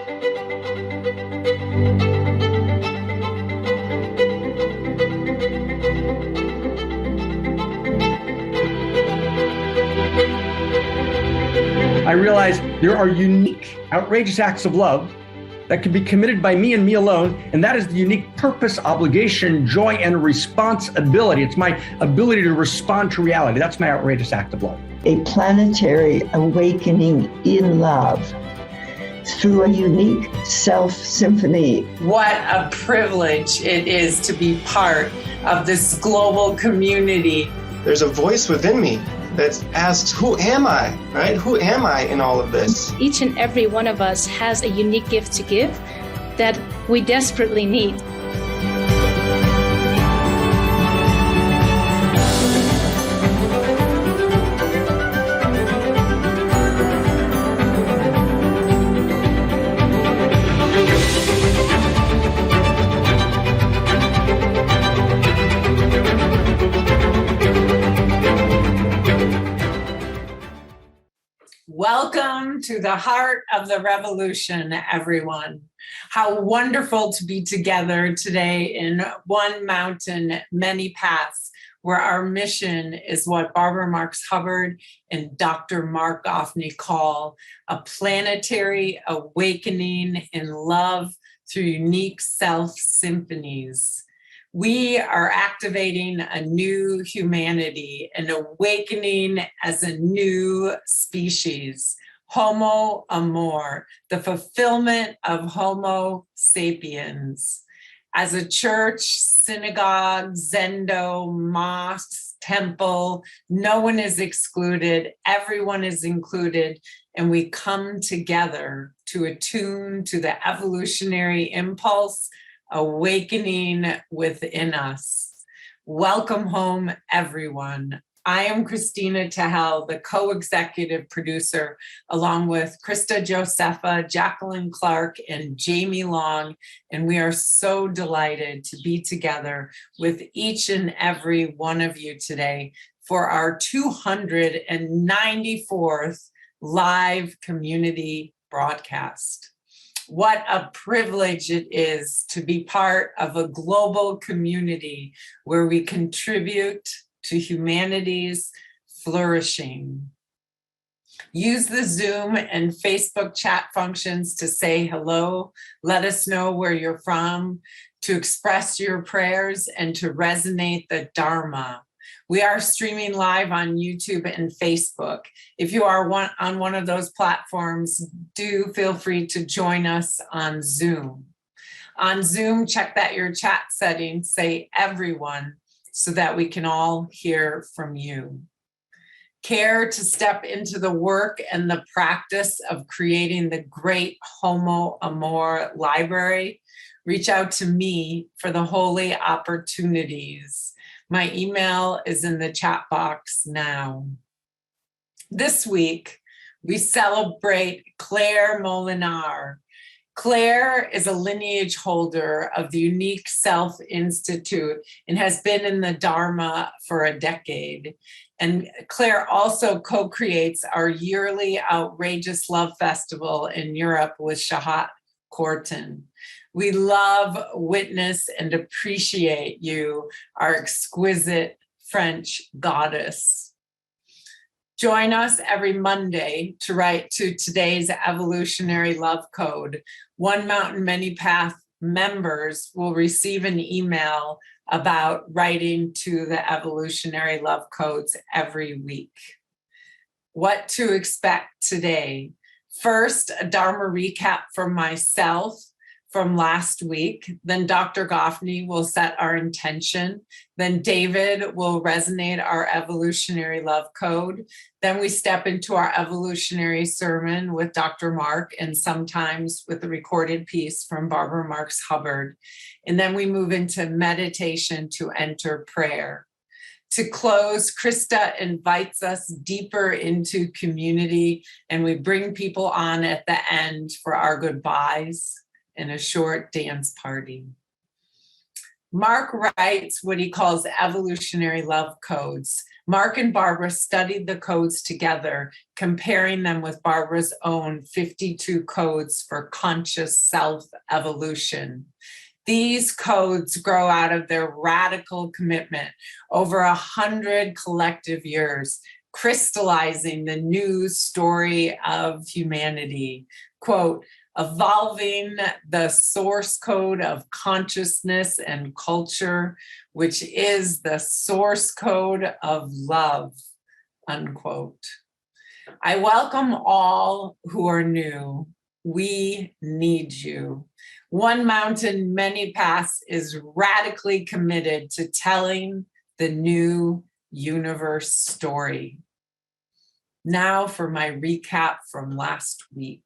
I realized there are unique, outrageous acts of love that can be committed by me and me alone, and that is the unique purpose, obligation, joy, and responsibility. It's my ability to respond to reality. That's my outrageous act of love. A planetary awakening in love through a unique self-symphony. What a privilege it is to be part of this global community. There's a voice within me that asks, who am I, right? Who am I in all of this? Each and every one of us has a unique gift to give that we desperately need. Welcome to the heart of the revolution, everyone. How wonderful to be together today in one mountain, many paths, where our mission is what Barbara Marx Hubbard and Dr. Marc Gafni call a planetary awakening in love through unique self-symphonies. We are activating a new humanity, an awakening as a new species, Homo Amor, the fulfillment of Homo sapiens. As a church, synagogue, zendo, mosque, temple, no one is excluded, everyone is included, and we come together to attune to the evolutionary impulse awakening within us. Welcome home, everyone. I am Kristina Tahel, the co-executive producer, along with Krista Josepha, Jacqueline Clark, and Jamie Long, and we are so delighted to be together with each and every one of you today for our 294th live community broadcast. What a privilege it is to be part of a global community where we contribute to humanity's flourishing. Use the Zoom and Facebook chat functions to say hello, let us know where you're from, to express your prayers, and to resonate the dharma. We are streaming live on YouTube and Facebook. If you are on one of those platforms, do feel free to join us on Zoom. On Zoom, check that your chat settings say everyone so that we can all hear from you. Care to step into the work and the practice of creating the great Homo Amor library? Reach out to me for the holy opportunities. My email is in the chat box now. This week, we celebrate Claire Molinar. Claire is a lineage holder of the Unique Self Institute and has been in the Dharma for a decade. And Claire also co-creates our yearly Outrageous Love Festival in Europe with Shahat Kortan. We love, witness, and appreciate you, our exquisite French goddess. Join us every Monday to write to today's Evolutionary Love Code. One Mountain, Many Path members will receive an email about writing to the Evolutionary Love Codes every week. What to expect today? First, a Dharma recap from myself from last week. Then Dr. Gafni will set our intention. Then David will resonate our evolutionary love code. Then we step into our evolutionary sermon with Dr. Marc, and sometimes with a recorded piece from Barbara Marx Hubbard. And then we move into meditation to enter prayer. To close, Krista invites us deeper into community, and we bring people on at the end for our goodbyes and a short dance party. Marc writes what he calls evolutionary love codes. Marc and Barbara studied the codes together, comparing them with Barbara's own 52 codes for conscious self-evolution. These codes grow out of their radical commitment over 100 collective years, crystallizing the new story of humanity. Quote, evolving the source code of consciousness and culture, which is the source code of love, unquote. I welcome all who are new. We need you. One Mountain, Many Paths is radically committed to telling the new universe story. Now for my recap from last week.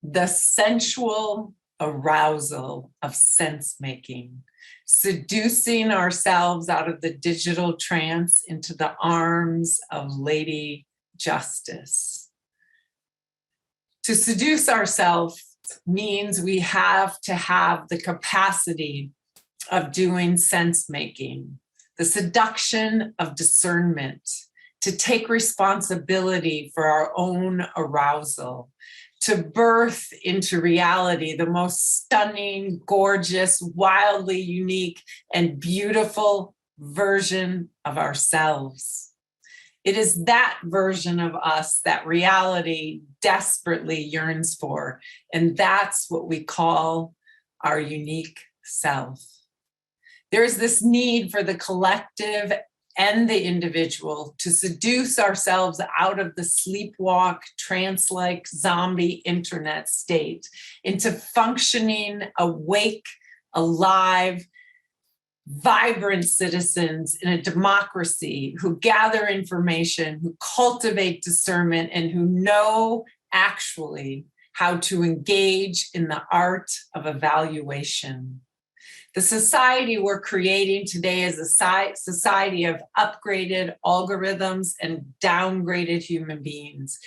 The sensual arousal of sense making, seducing ourselves out of the digital trance into the arms of Lady Justice. To seduce ourselves means we have to have the capacity of doing sense making, the seduction of discernment, to take responsibility for our own arousal, to birth into reality the most stunning, gorgeous, wildly unique, and beautiful version of ourselves. It is that version of us that reality desperately yearns for, and that's what we call our unique self. There's this need for the collective and the individual to seduce ourselves out of the sleepwalk, trance-like zombie internet state into functioning, awake, alive, vibrant citizens in a democracy who gather information, who cultivate discernment, and who know actually how to engage in the art of evaluation. The society we're creating today is a society of upgraded algorithms and downgraded human beings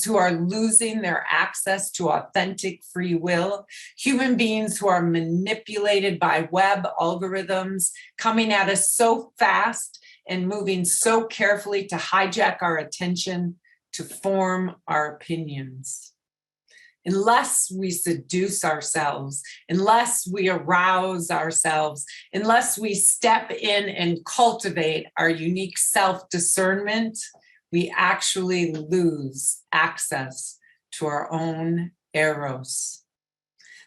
who are losing their access to authentic free will, human beings who are manipulated by web algorithms coming at us so fast and moving so carefully to hijack our attention, to form our opinions. Unless we seduce ourselves, unless we arouse ourselves, unless we step in and cultivate our unique self-discernment, we actually lose access to our own Eros.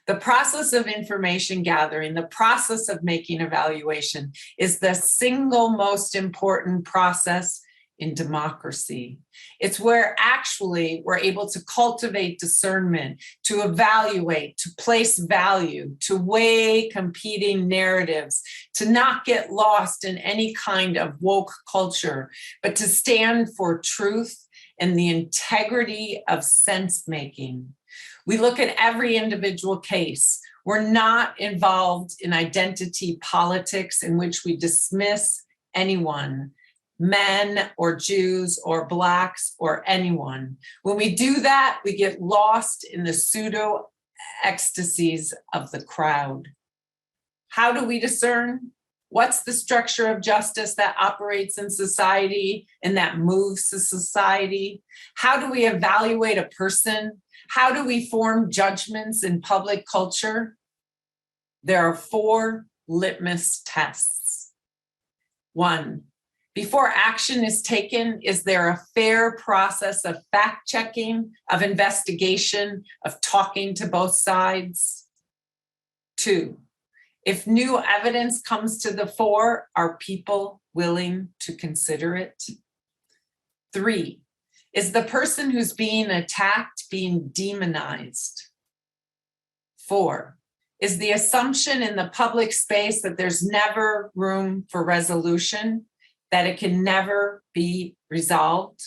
The process of information gathering, the process of making evaluation is the single most important process in democracy. It's where actually we're able to cultivate discernment, to evaluate, to place value, to weigh competing narratives, to not get lost in any kind of woke culture, but to stand for truth and the integrity of sense making. We look at every individual case. We're not involved in identity politics in which we dismiss anyone, men or Jews or Blacks or anyone. When we do that, we get lost in the pseudo ecstasies of the crowd. How do we discern? What's the structure of justice that operates in society and that moves to society? How do we evaluate a person? How do we form judgments in public culture? There are 4 litmus tests. 1, before action is taken, is there a fair process of fact-checking, of investigation, of talking to both sides? 2, if new evidence comes to the fore, are people willing to consider it? 3, is the person who's being attacked being demonized? 4, is the assumption in the public space that there's never room for resolution, that it can never be resolved?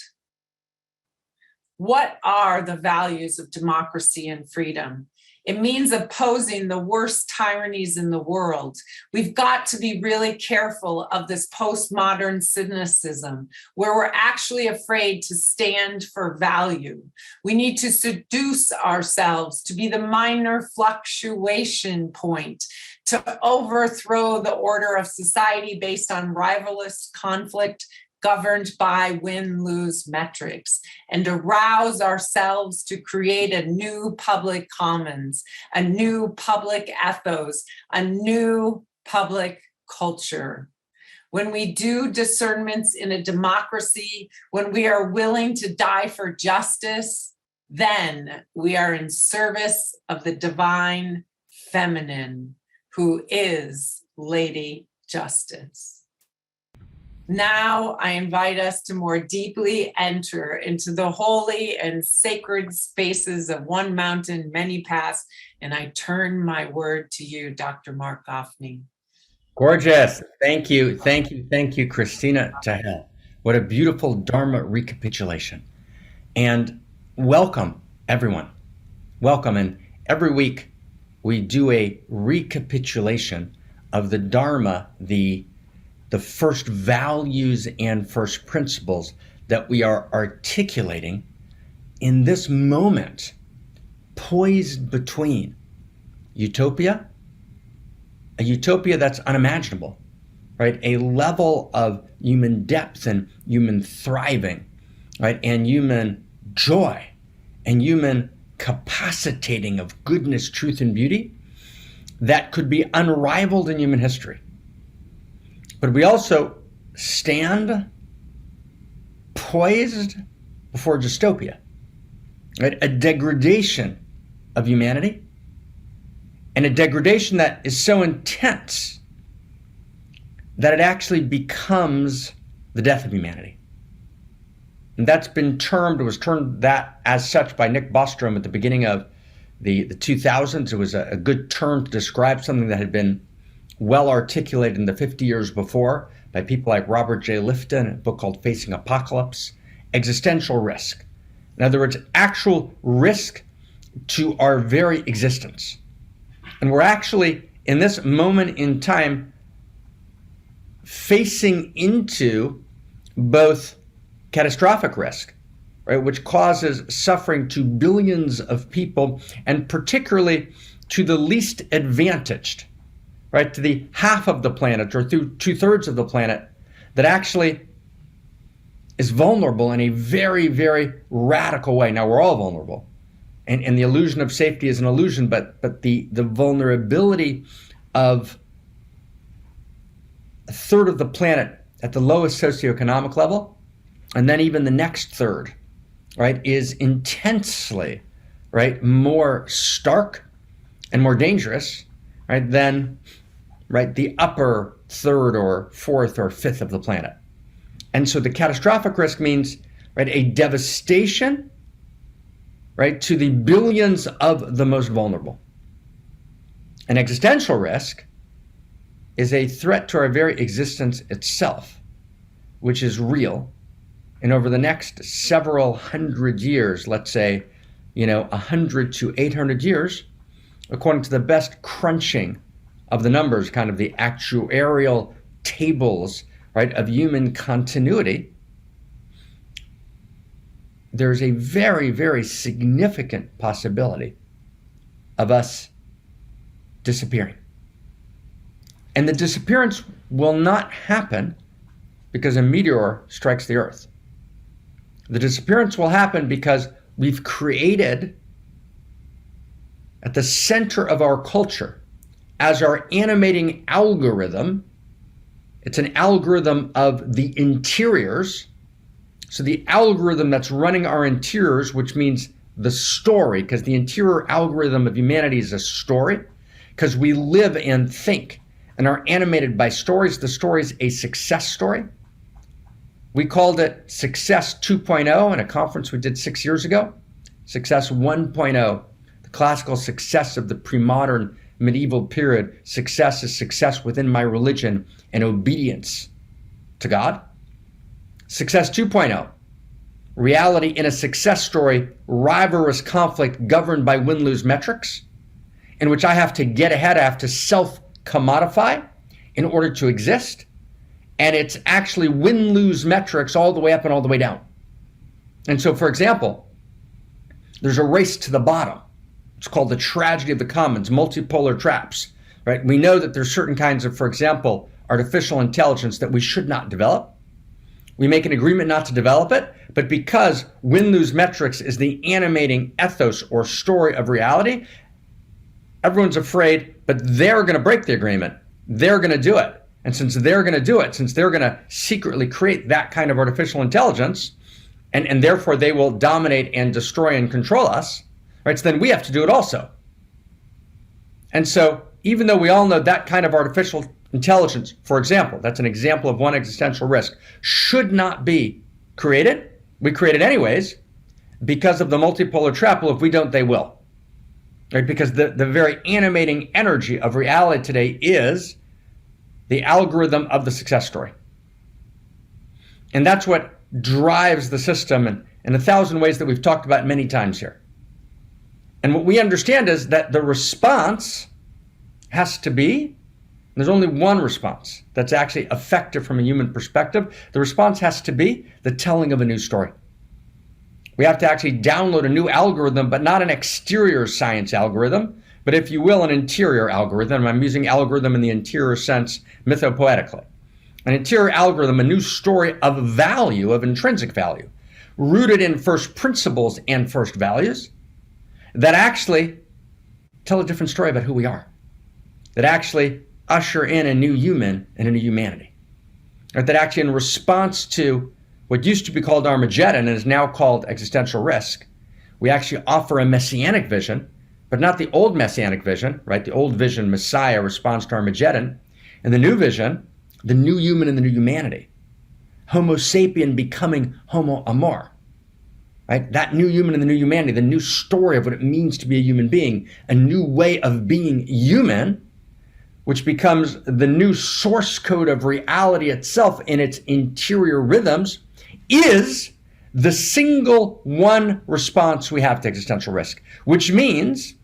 What are the values of democracy and freedom? It means opposing the worst tyrannies in the world. We've got to be really careful of this postmodern cynicism where we're actually afraid to stand for value. We need to seduce ourselves to be the minor fluctuation point, to overthrow the order of society based on rivalrous conflict governed by win-lose metrics, and arouse ourselves to create a new public commons, a new public ethos, a new public culture. When we do discernments in a democracy, when we are willing to die for justice, then we are in service of the divine feminine, who is Lady Justice. Now I invite us to more deeply enter into the holy and sacred spaces of one mountain, many paths, and I turn my word to you, Dr. Marc Gafni. Gorgeous. Thank you, Kristina, to hell. What a beautiful Dharma recapitulation. And welcome, everyone. Welcome. And every week we do a recapitulation of the Dharma, the first values and first principles that we are articulating in this moment, poised between utopia, a utopia that's unimaginable, right? A level of human depth and human thriving, right? And human joy and human capacitating of goodness, truth, and beauty that could be unrivaled in human history. But we also stand poised before dystopia, right? A degradation of humanity, and a degradation that is so intense that it actually becomes the death of humanity. And that's been was termed that as such by Nick Bostrom at the beginning of the 2000s. It was a good term to describe something that had been well articulated in the 50 years before by people like Robert J. Lifton, a book called Facing Apocalypse. Existential risk. In other words, actual risk to our very existence. And we're actually, in this moment in time, facing into both catastrophic risk, right, which causes suffering to billions of people, and particularly to the least advantaged, right, to the half of the planet or through 2/3 of the planet that actually is vulnerable in a very, very radical way. Now, we're all vulnerable, and the illusion of safety is an illusion, but the vulnerability of a third of the planet at the lowest socioeconomic level, and then even the next third, right, is intensely, right, more stark and more dangerous, right, than, right, the upper third or fourth or fifth of the planet. And so the catastrophic risk means, right, a devastation, right, to the billions of the most vulnerable. An existential risk is a threat to our very existence itself, which is real. And over the next several hundred years, let's say, 100 to 800 years, according to the best crunching of the numbers, kind of the actuarial tables, right, of human continuity, there's a very, very significant possibility of us disappearing. And the disappearance will not happen because a meteor strikes the Earth. The disappearance will happen because we've created at the center of our culture as our animating algorithm. It's an algorithm of the interiors. So the algorithm that's running our interiors, which means the story, because the interior algorithm of humanity is a story, because we live and think and are animated by stories. The story is a success story. We called it Success 2.0 in a conference we did 6 years ago. Success 1.0, the classical success of the pre-modern medieval period. Success is success within my religion and obedience to God. Success 2.0, reality in a success story, rivalrous conflict governed by win-lose metrics, in which I have to get ahead, I have to self-commodify in order to exist. And it's actually win-lose metrics all the way up and all the way down. And so, for example, there's a race to the bottom. It's called the tragedy of the commons, multipolar traps, right? We know that there's certain kinds of, for example, artificial intelligence that we should not develop. We make an agreement not to develop it, but because win-lose metrics is the animating ethos or story of reality, everyone's afraid, but they're going to break the agreement. They're going to do it. And since they're going to do it, since they're going to secretly create that kind of artificial intelligence, and therefore they will dominate and destroy and control us, right? So then we have to do it also. And so even though we all know that kind of artificial intelligence, for example, that's an example of one existential risk, should not be created, we create it anyways because of the multipolar trap. Well, if we don't, they will. Right? Because the very animating energy of reality today is the algorithm of the success story. And that's what drives the system in 1,000 ways that we've talked about many times here. And what we understand is that the response has to be, there's only one response that's actually effective from a human perspective. The response has to be the telling of a new story. We have to actually download a new algorithm, but not an exterior science algorithm, but if you will, an interior algorithm. I'm using algorithm in the interior sense mythopoetically. An interior algorithm, a new story of value, of intrinsic value, rooted in first principles and first values that actually tell a different story about who we are, that actually usher in a new human and a new humanity, or that actually in response to what used to be called Armageddon and is now called existential risk, we actually offer a messianic vision, but not the old messianic vision, right? The old vision, Messiah, responds to Armageddon, and the new vision, the new human and the new humanity, Homo sapien becoming Homo Amor, right? That new human and the new humanity, the new story of what it means to be a human being, a new way of being human, which becomes the new source code of reality itself in its interior rhythms, is the single one response we have to existential risk, which means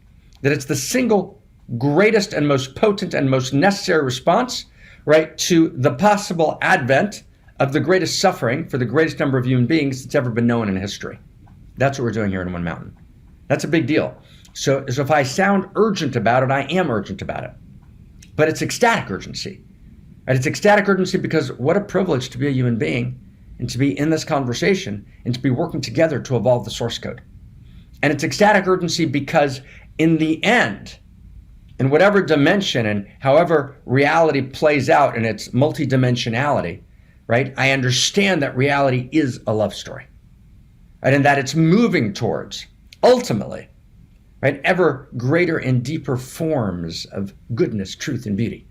that it's the single greatest and most potent and most necessary response, right, to the possible advent of the greatest suffering for the greatest number of human beings that's ever been known in history. That's what we're doing here in One Mountain. That's a big deal. So if I sound urgent about it, I am urgent about it. But it's ecstatic urgency. Right? It's ecstatic urgency because what a privilege to be a human being and to be in this conversation and to be working together to evolve the source code. And it's ecstatic urgency because in the end, in whatever dimension and however reality plays out in its multidimensionality, right, I understand that reality is a love story, right, and that it's moving towards, ultimately, right, ever greater and deeper forms of goodness, truth, and beauty,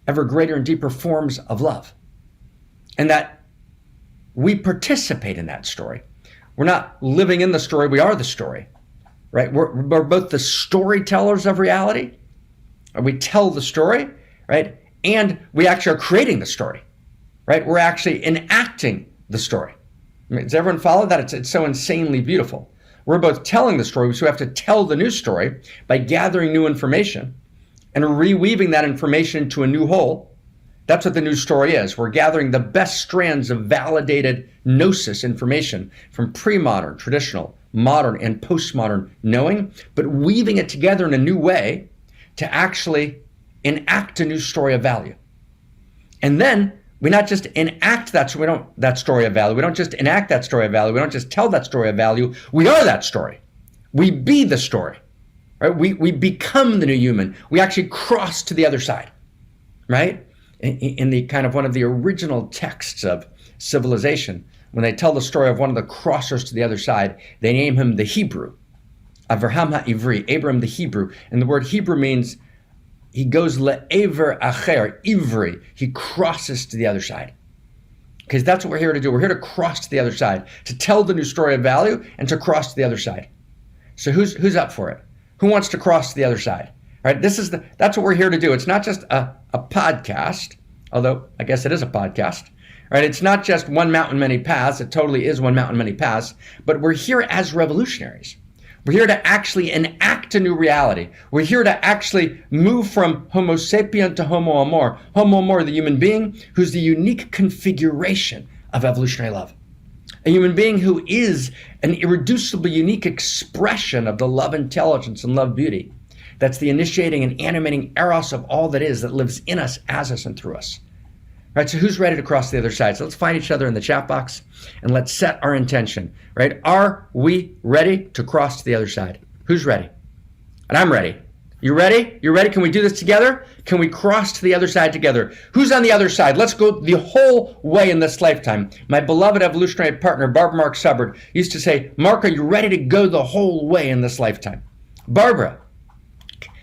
ever greater and deeper forms of love, and that we participate in that story. We're not living in the story, we are the story, right? We're both the storytellers of reality, or we tell the story, right? And we actually are creating the story, right? We're actually enacting the story. I mean, does everyone follow that? It's so insanely beautiful. We're both telling the story, so we have to tell the new story by gathering new information and reweaving that information into a new whole. That's what the new story is. We're gathering the best strands of validated gnosis information from pre-modern, traditional, modern, and postmodern knowing, but weaving it together in a new way to actually enact a new story of value. And then we not just enact that, so we don't that story of value. We don't just enact that story of value. We don't just tell that story of value. We are that story. We be the story, right? We become the new human. We actually cross to the other side, right? In the kind of one of the original texts of civilization, when they tell the story of one of the crossers to the other side, they name him the Hebrew, Avraham HaIvri, Abraham the Hebrew. And the word Hebrew means he goes le'ever acher, ivri, he crosses to the other side. Because that's what we're here to do. We're here to cross to the other side, to tell the new story of value and to cross to the other side. So who's up for it? Who wants to cross to the other side? Right? That's what we're here to do. It's not just a podcast, although I guess it is a podcast. Right? It's not just one mountain, many paths. It totally is one mountain, many paths. But we're here as revolutionaries. We're here to actually enact a new reality. We're here to actually move from Homo sapien to Homo Amor. Homo Amor, the human being who's the unique configuration of evolutionary love. A human being who is an irreducibly unique expression of the love intelligence and love beauty. That's the initiating and animating eros of all that is, that lives in us, as us, and through us. Right, so who's ready to cross the other side? So let's find each other in the chat box and let's set our intention, right? Are we ready to cross to the other side? Who's ready? And I'm ready. You ready? You ready? Can we do this together? Can we cross to the other side together? Who's on the other side? Let's go the whole way in this lifetime. My beloved evolutionary partner, Barbara Mark Subbard, used to say, Mark, are you ready to go the whole way in this lifetime? Barbara,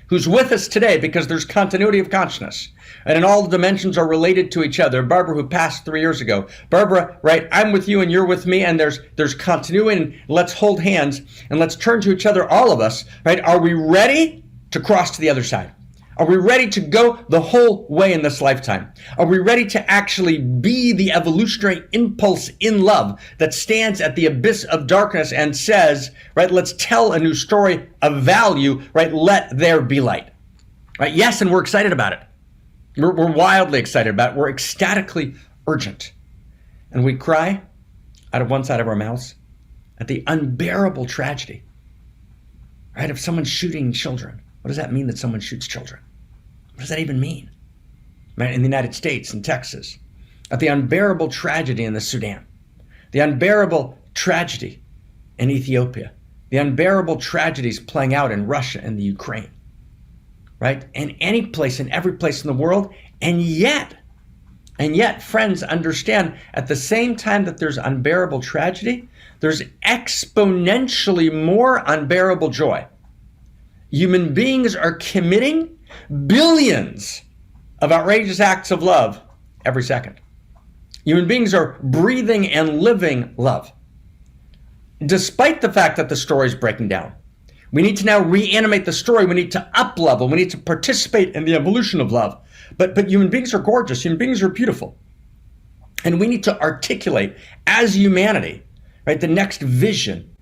who's with us today because there's continuity of consciousness. And all the dimensions are related to each other. Barbara, who passed 3 years ago. Barbara, right, I'm with you and you're with me, and there's continuity, and let's hold hands and let's turn to each other, all of us, right? Are we ready to cross to the other side? Are we ready to go the whole way in this lifetime? Are we ready to actually be the evolutionary impulse in love that stands at the abyss of darkness and says, right, let's tell a new story of value, right? Let there be light, right? Yes, and we're excited about it. We're wildly excited about it. We're ecstatically urgent. And we cry out of one side of our mouths at the unbearable tragedy, right, of someone shooting children. What does that mean that someone shoots children? What does that even mean? Right, in the United States, in Texas, at the unbearable tragedy in the Sudan, the unbearable tragedy in Ethiopia, the unbearable tragedies playing out in Russia and the Ukraine, right? In any place, in every place in the world. And yet, friends, understand at the same time that there's unbearable tragedy, there's exponentially more unbearable joy. Human beings are committing billions of outrageous acts of love every second. Human beings are breathing and living love. Despite the fact that the story is breaking down, we need to now reanimate the story. We need to up level. We need to participate in the evolution of love. But human beings are gorgeous. Human beings are beautiful. And we need to articulate as humanity, right, the next vision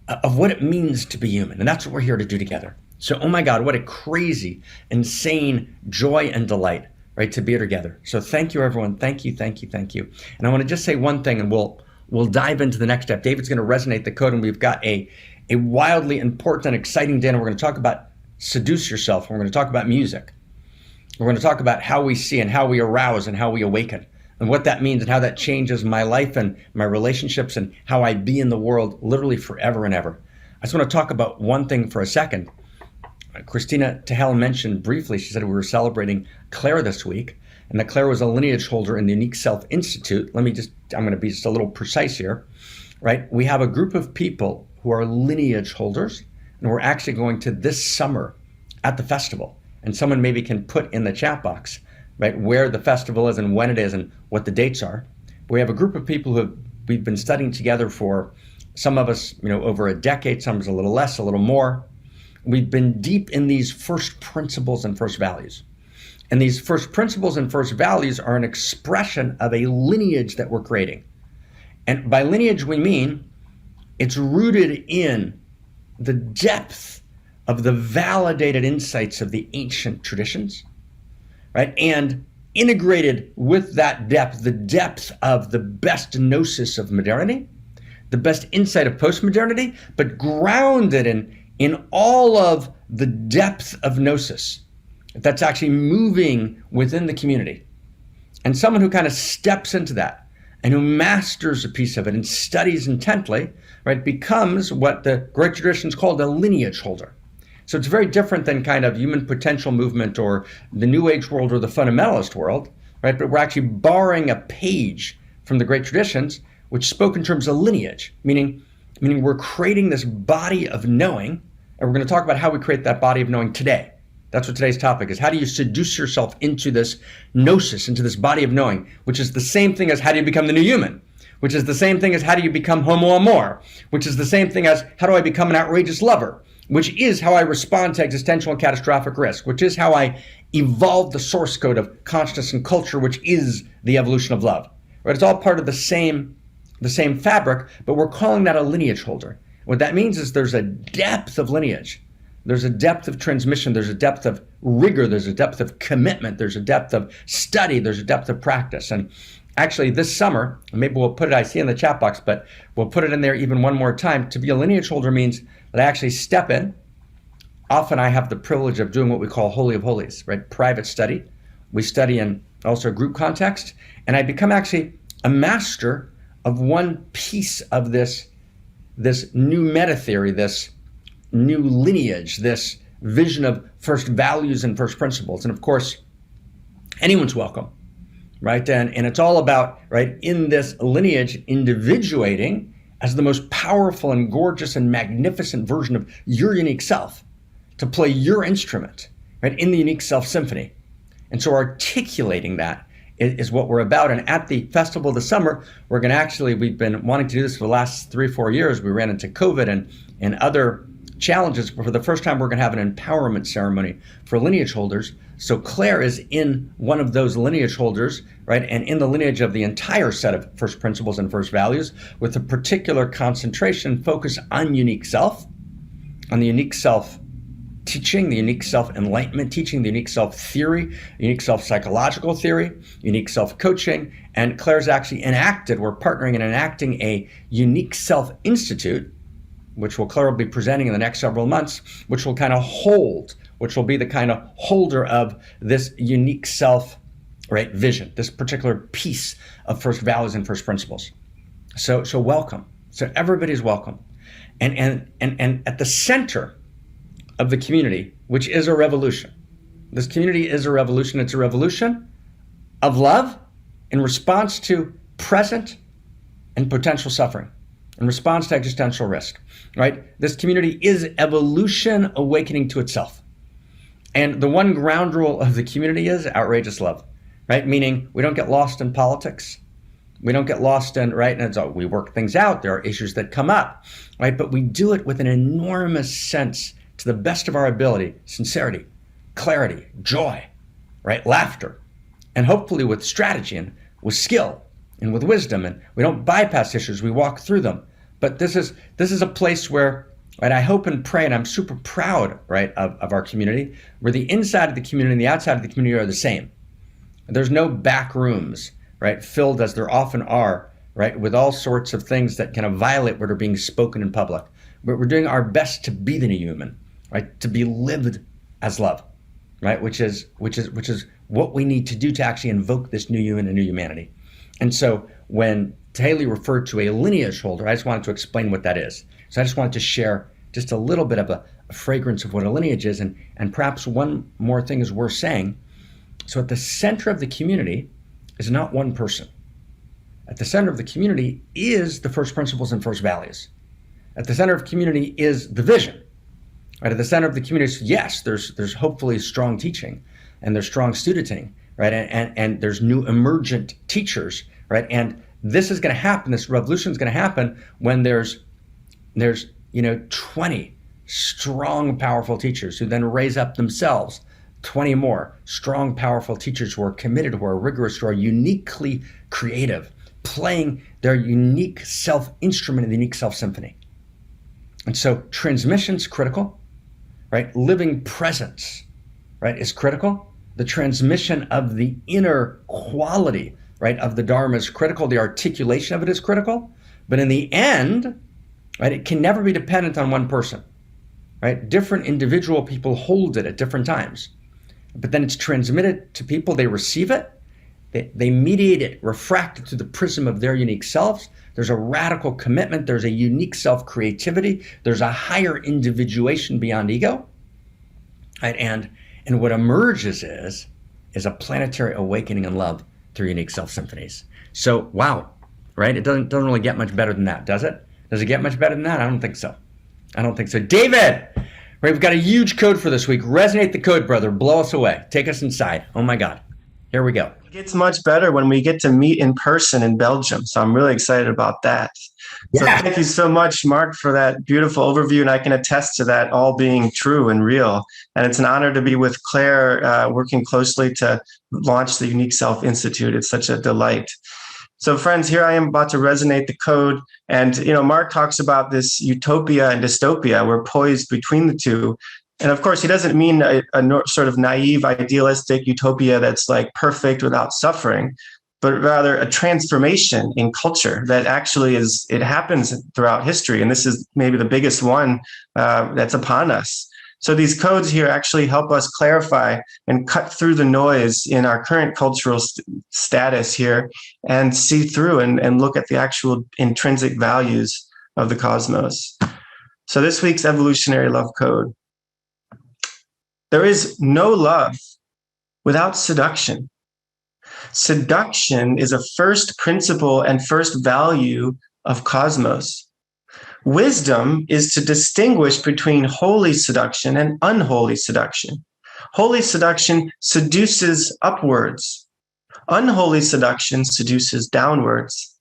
of what it means to be human. And that's what we're here to do together. So, oh my God, what a crazy, insane joy and delight, right, to be together. So thank you, everyone. Thank you, thank you, thank you. And I want to just say one thing, and we'll dive into the next step. David's going to resonate the code, and we've got a wildly important and exciting day, and we're going to talk about seduce yourself, and we're going to talk about music. We're going to talk about how we see and how we arouse and how we awaken, and what that means and how that changes my life and my relationships and how I be in the world literally forever and ever. I just want to talk about one thing for a second. Kristina Tahel mentioned briefly, she said we were celebrating Claire this week, and that Claire was a lineage holder in the Unique Self Institute. I'm going to be just a little precise here, right? We have a group of people who are lineage holders, and we're actually going to this summer at the festival. And someone maybe can put in the chat box, right, where the festival is and when it is and what the dates are. But we have a group of people we've been studying together for, some of us, over a decade, some of us a little less, a little more. We've been deep in these first principles and first values. And these first principles and first values are an expression of a lineage that we're creating. And by lineage, we mean it's rooted in the depth of the validated insights of the ancient traditions, right? And integrated with that depth, the depth of the best gnosis of modernity, the best insight of postmodernity, but grounded in all of the depth of gnosis that's actually moving within the community. And someone who kind of steps into that and who masters a piece of it and studies intently, right, becomes what the great traditions called a lineage holder. So it's very different than kind of human potential movement or the New Age world or the fundamentalist world, right? But we're actually borrowing a page from the great traditions, which spoke in terms of lineage, meaning we're creating this body of knowing, and we're going to talk about how we create that body of knowing today. That's what today's topic is. How do you seduce yourself into this gnosis, into this body of knowing, which is the same thing as how do you become the new human, which is the same thing as how do you become Homo Amor, which is the same thing as how do I become an outrageous lover, which is how I respond to existential and catastrophic risk, which is how I evolve the source code of consciousness and culture, which is the evolution of love. Right? It's all part of the same fabric, but we're calling that a lineage holder. What that means is there's a depth of lineage. There's a depth of transmission. There's a depth of rigor. There's a depth of commitment. There's a depth of study. There's a depth of practice. And actually this summer, maybe we'll put it, I see in the chat box, but we'll put it in there even one more time. To be a lineage holder means that I actually step in. Often I have the privilege of doing what we call Holy of Holies, right? Private study. We study in also group context. And I become actually a master of one piece of this new meta theory, this new lineage, this vision of first values and first principles. And of course, anyone's welcome, right? And it's all about, right, in this lineage, individuating as the most powerful and gorgeous and magnificent version of your unique self, to play your instrument, right, in the unique self symphony. And so articulating that is what we're about. And at the festival this summer, we're going to actually, we've been wanting to do this for the last 3-4 years. We ran into COVID and other challenges, but for the first time, we're going to have an empowerment ceremony for lineage holders. So Claire is in one of those lineage holders, right? And in the lineage of the entire set of first principles and first values, with a particular concentration focus on unique self, on the unique self teaching, the unique self-enlightenment teaching, the unique self-theory, unique self-psychological theory, unique self-coaching. And Claire's actually we're partnering in enacting a unique self-institute, which Claire will be presenting in the next several months, which will kind of which will be the kind of holder of this unique self, right, vision, this particular piece of first values and first principles. So welcome. So everybody's welcome. And at the center of the community, which is a revolution. This community is a revolution. It's a revolution of love in response to present and potential suffering, in response to existential risk, right? This community is evolution awakening to itself. And the one ground rule of the community is outrageous love, right? Meaning we don't get lost in politics. We don't get lost in, right? And we work things out. There are issues that come up, right? But we do it with an enormous sense, to the best of our ability, sincerity, clarity, joy, right? Laughter, and hopefully with strategy and with skill and with wisdom. And we don't bypass issues, we walk through them. But this is a place where, right, I hope and pray, and I'm super proud, right, of our community, where the inside of the community and the outside of the community are the same. There's no back rooms, right, filled as there often are, right, with all sorts of things that kind of violate what are being spoken in public. But we're doing our best to be the new human, right? To be lived as love, right? Which is what we need to do to actually invoke this new human and new humanity. And so when Haley referred to a lineage holder, I just wanted to explain what that is. So I just wanted to share just a little bit of a fragrance of what a lineage is. And perhaps one more thing is worth saying. So at the center of the community is not one person. At the center of the community is the first principles and first values. At the center of community is the vision. Right, at the center of the community, yes, there's hopefully strong teaching, and there's strong studenting, right, and there's new emergent teachers, right, and this is going to happen. This revolution is going to happen when there's 20 strong, powerful teachers who then raise up themselves 20 more strong, powerful teachers who are committed, who are rigorous, who are uniquely creative, playing their unique self-instrument in the unique self-symphony. And so transmission's critical. Right? Living presence, right, is critical. The transmission of the inner quality, right, of the dharma is critical. The articulation of it is critical. But in the end, right, it can never be dependent on one person, right? Different individual people hold it at different times. But then it's transmitted to people. They receive it. They mediate it, refract it through the prism of their unique selves. There's a radical commitment. There's a unique self-creativity. There's a higher individuation beyond ego. Right? And what emerges is a planetary awakening in love through unique self-symphonies. So, wow, right? It doesn't really get much better than that, does it? Does it get much better than that? I don't think so. David, right, we've got a huge code for this week. Resonate the code, brother. Blow us away. Take us inside. Oh, my God. Here we go. It gets much better when we get to meet in person in Belgium. So I'm really excited about that. So thank you so much, Marc, for that beautiful overview. And I can attest to that all being true and real. And it's an honor to be with Claire, working closely to launch the Unique Self Institute. It's such a delight. So friends, here I am about to resonate the code. And, Marc talks about this utopia and dystopia. We're poised between the two. And of course, he doesn't mean a sort of naive, idealistic utopia that's like perfect without suffering, but rather a transformation in culture that actually it happens throughout history. And this is maybe the biggest one that's upon us. So these codes here actually help us clarify and cut through the noise in our current cultural status here and see through and look at the actual intrinsic values of the cosmos. So this week's evolutionary love code. There is no love without seduction. Seduction is a first principle and first value of cosmos. Wisdom is to distinguish between holy seduction and unholy seduction. Holy seduction seduces upwards. Unholy seduction seduces downwards.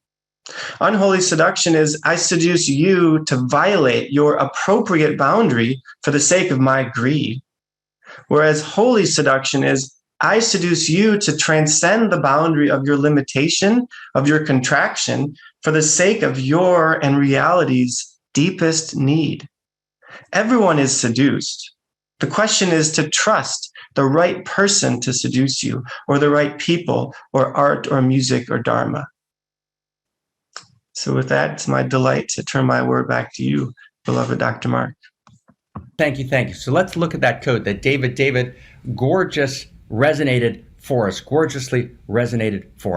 Unholy seduction is, I seduce you to violate your appropriate boundary for the sake of my greed. Whereas holy seduction is, I seduce you to transcend the boundary of your limitation, of your contraction, for the sake of your and reality's deepest need. Everyone is seduced. The question is to trust the right person to seduce you, or the right people, or art, or music, or dharma. So with that, it's my delight to turn my word back to you, beloved Dr. Marc. Thank you. So let's look at that code that David gorgeously resonated for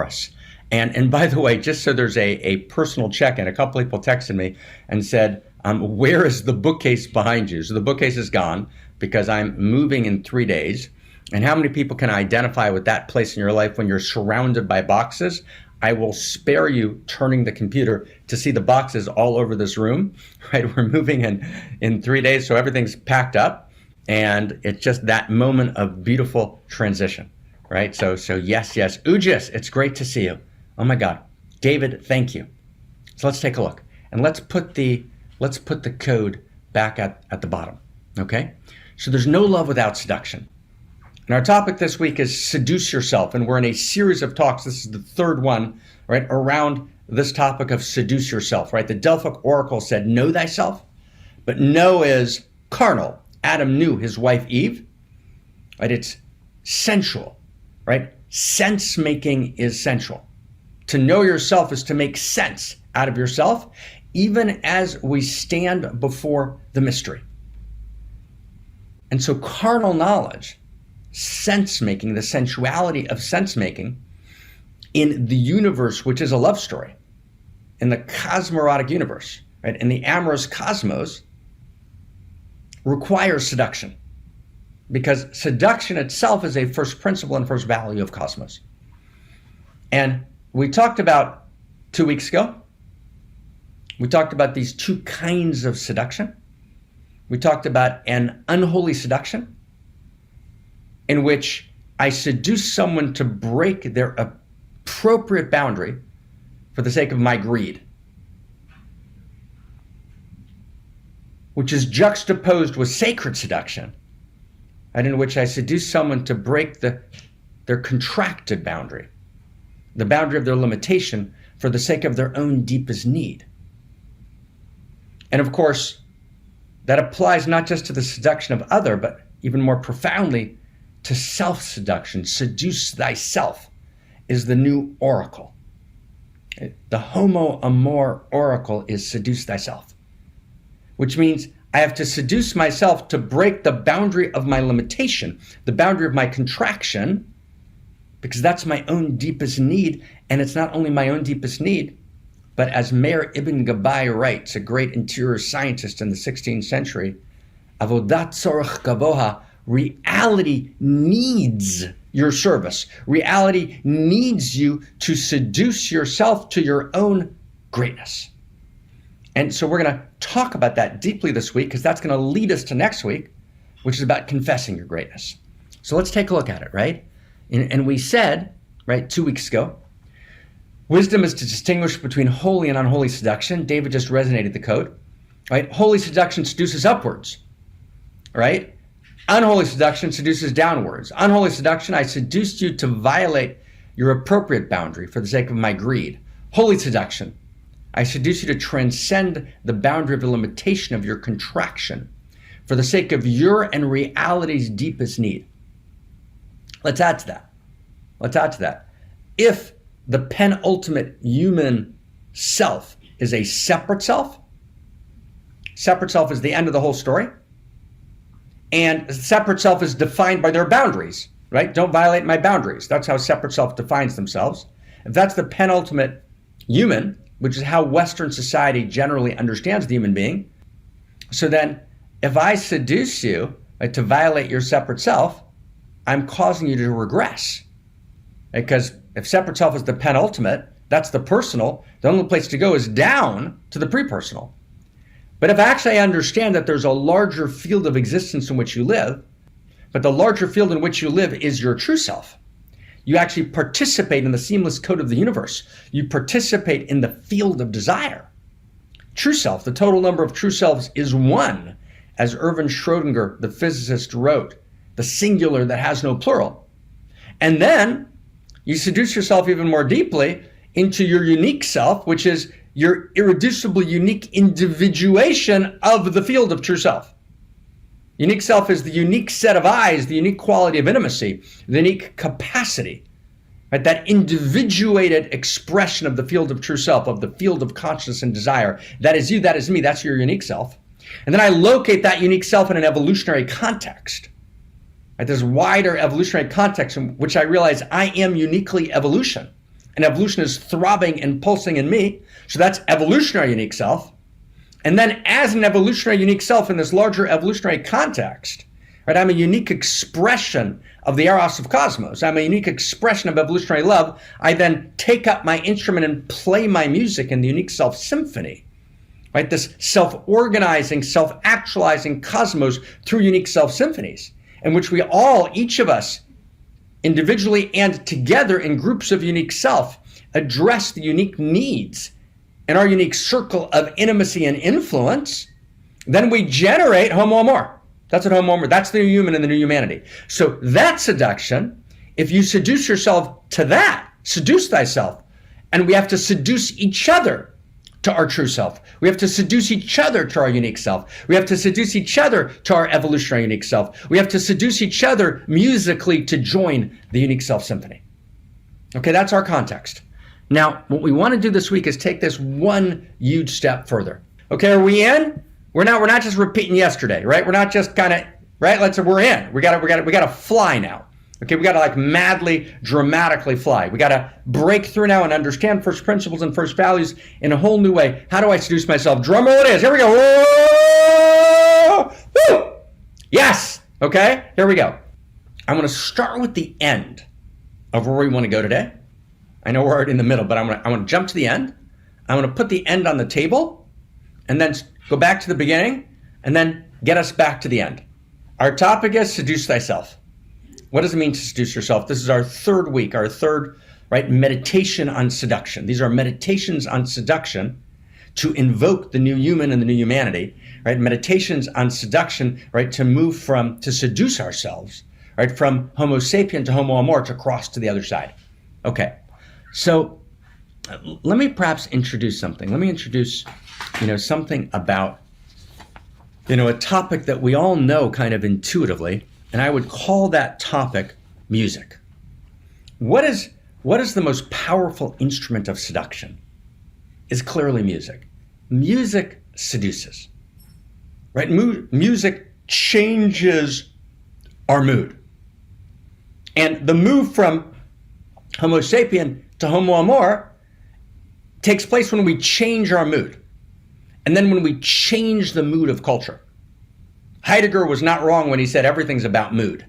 us. And by the way, just so there's a personal check-in, a couple people texted me and said, where is the bookcase behind you? So the bookcase is gone because I'm moving in 3 days. And how many people can identify with that place in your life when you're surrounded by boxes? I will spare you turning the computer to see the boxes all over this room, right? We're moving in 3 days, so everything's packed up. And it's just that moment of beautiful transition, right? So yes. Ujis, it's great to see you. Oh my God. David, thank you. So let's take a look. And let's put the code back at the bottom, okay? So there's no love without seduction. And our topic this week is seduce yourself. And we're in a series of talks. This is the third one, right, around this topic of seduce yourself, right? The Delphic Oracle said, know thyself, but know is carnal. Adam knew his wife Eve, right? It's sensual, right? Sense making is sensual. To know yourself is to make sense out of yourself, even as we stand before the mystery. And so carnal knowledge, sense making, the sensuality of sense making in the universe, which is a love story, in the cosmorotic universe, right? In the Amorous Cosmos, requires seduction, because seduction itself is a first principle and first value of cosmos. And we talked about 2 weeks ago, we talked about these two kinds of seduction. We talked about an unholy seduction, in which I seduce someone to break their appropriate boundary for the sake of my greed, which is juxtaposed with sacred seduction, and in which I seduce someone to break their contracted boundary, the boundary of their limitation for the sake of their own deepest need. And of course, that applies not just to the seduction of other, but even more profoundly to self-seduction. Seduce thyself is the new oracle. The Homo Amor oracle is seduce thyself, which means I have to seduce myself to break the boundary of my limitation, the boundary of my contraction, because that's my own deepest need. And it's not only my own deepest need, but as Meir Ibn Gabbai writes, a great interior scientist in the 16th century, Avodat Tzorach Gavoha, reality needs your service. Reality needs you to seduce yourself to your own greatness. And so we're going to talk about that deeply this week, because that's going to lead us to next week, which is about confessing your greatness. So let's take a look at it, right? And we said, right, 2 weeks ago, wisdom is to distinguish between holy and unholy seduction. David just resonated the code, right? Holy seduction seduces upwards, right? Unholy seduction seduces downwards. Unholy seduction, I seduced you to violate your appropriate boundary for the sake of my greed. Holy seduction. I seduce you to transcend the boundary of the limitation of your contraction for the sake of your and reality's deepest need. Let's add to that. If the penultimate human self is a separate self is the end of the whole story. And separate self is defined by their boundaries, right? Don't violate my boundaries. That's how separate self defines themselves. If that's the penultimate human, which is how Western society generally understands the human being, so then if I seduce you, right, to violate your separate self, I'm causing you to regress. Because if separate self is the penultimate, that's the personal, the only place to go is down to the pre-personal. But if actually I understand that there's a larger field of existence in which you live, but the larger field in which you live is your true self, you actually participate in the seamless code of the universe. You participate in the field of desire. True self, the total number of true selves is one, as Erwin Schrödinger, the physicist, wrote, the singular that has no plural. And then you seduce yourself even more deeply into your unique self, which is your irreducible, unique individuation of the field of true self. Unique self is the unique set of eyes, the unique quality of intimacy, the unique capacity, right? That individuated expression of the field of true self, of the field of consciousness and desire. That is you, that is me, that's your unique self. And then I locate that unique self in an evolutionary context, right? This wider evolutionary context in which I realize I am uniquely evolution. And evolution is throbbing and pulsing in me. So that's evolutionary unique self. And then as an evolutionary unique self in this larger evolutionary context, right, I'm a unique expression of the Eros of Cosmos. I'm a unique expression of evolutionary love. I then take up my instrument and play my music in the unique self symphony, right? This self-organizing, self-actualizing cosmos through unique self symphonies, in which we all, each of us, individually and together in groups of unique self, address the unique needs in our unique circle of intimacy and influence. Then we generate Homo Amor. That's what Homo Amor, that's the new human and the new humanity. So that seduction, if you seduce yourself to that, seduce thyself, and we have to seduce each other to our true self. We have to seduce each other to our unique self. We have to seduce each other to our evolutionary unique self. We have to seduce each other musically to join the unique self symphony. Okay, that's our context. Now, what we want to do this week is take this one huge step further. Okay, are we in? We're not just repeating yesterday, right? We're not just kind of, right? We're in. We gotta fly now. Okay, we gotta like madly, dramatically fly. We gotta break through now and understand first principles and first values in a whole new way. How do I seduce myself? Drum roll it is. Here we go. Whoa! Woo! Yes. Okay, here we go. I'm gonna start with the end of where we want to go today. I know we're already in the middle, but I want to jump to the end. I want to put the end on the table and then go back to the beginning and then get us back to the end. Our topic is seduce thyself. What does it mean to seduce yourself? This is our third week, our third, right, meditation on seduction. These are meditations on seduction to invoke the new human and the new humanity, right? Meditations on seduction, right, to seduce ourselves, right, from Homo sapien to Homo Amor, to cross to the other side. Okay. So let me perhaps introduce something. Let me introduce, something about, a topic that we all know kind of intuitively, and I would call that topic music. What is the most powerful instrument of seduction? Is clearly music. Music seduces, right? Music changes our mood. And the move from Homo sapien to Homo Amor takes place when we change our mood. And then when we change the mood of culture. Heidegger was not wrong when he said everything's about mood.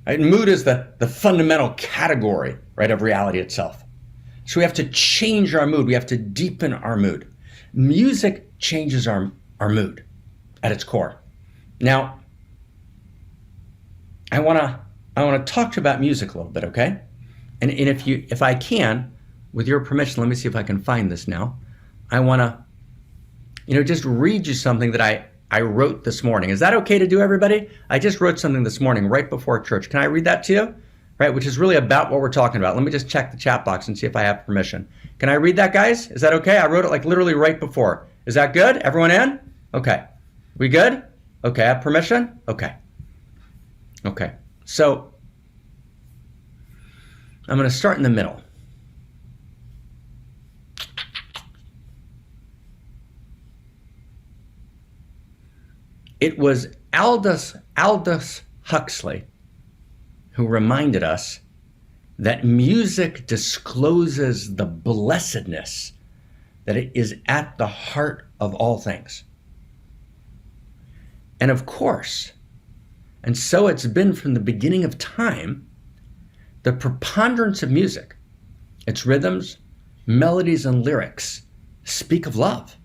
Right? Mood is the fundamental category, right, of reality itself. So we have to change our mood. We have to deepen our mood. Music changes our mood at its core. Now, I want to talk to you about music a little bit, okay? And if I can, with your permission, let me see if I can find this now. I want to, just read you something that I wrote this morning. Is that okay to do, everybody? I just wrote something this morning right before church. Can I read that to you? Right, which is really about what we're talking about. Let me just check the chat box and see if I have permission. Can I read that, guys? Is that okay? I wrote it like literally right before. Is that good? Everyone in? Okay. We good? Okay, I have permission? Okay. Okay. So I'm going to start in the middle. It was Aldous Huxley who reminded us that music discloses the blessedness that it is at the heart of all things. And of course, and so it's been from the beginning of time, the preponderance of music, its rhythms, melodies, and lyrics speak of love.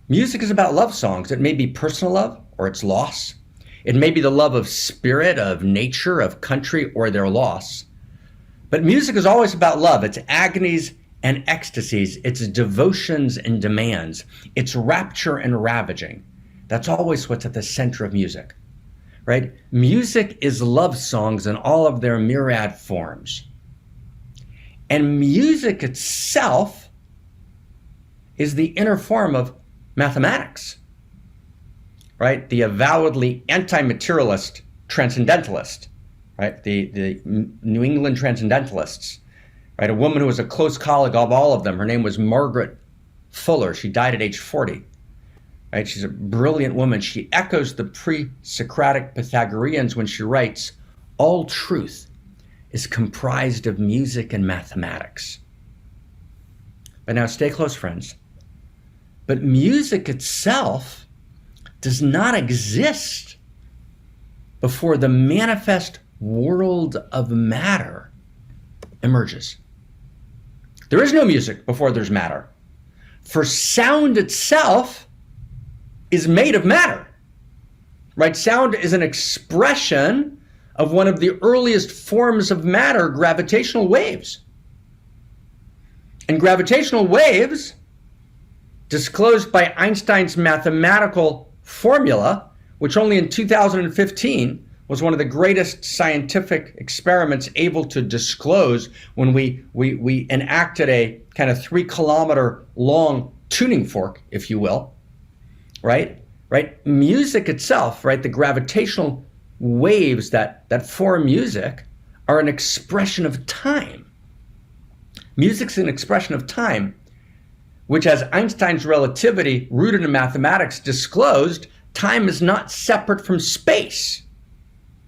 Music is about love songs. It may be personal love or its loss. It may be the love of spirit, of nature, of country, or their loss. But music is always about love. It's agonies and ecstasies. It's devotions and demands. It's rapture and ravaging. That's always what's at the center of music, right? Music is love songs in all of their myriad forms. And music itself is the inner form of mathematics, right? The avowedly anti-materialist transcendentalist, right? The New England transcendentalists, right? A woman who was a close colleague of all of them. Her name was Margaret Fuller. She died at age 40, right? She's a brilliant woman. She echoes the pre-Socratic Pythagoreans when she writes, all truth is comprised of music and mathematics. But now stay close, friends. But music itself does not exist before the manifest world of matter emerges. There is no music before there's matter. For sound itself is made of matter, right? Sound is an expression of one of the earliest forms of matter, gravitational waves. And gravitational waves, disclosed by Einstein's mathematical formula, which only in 2015 was one of the greatest scientific experiments able to disclose when we enacted a kind of 3-kilometer long tuning fork, if you will, right? Music itself, right? The gravitational waves that form music are an expression of time. Music's an expression of time, which, as Einstein's relativity, rooted in mathematics, disclosed, time is not separate from space,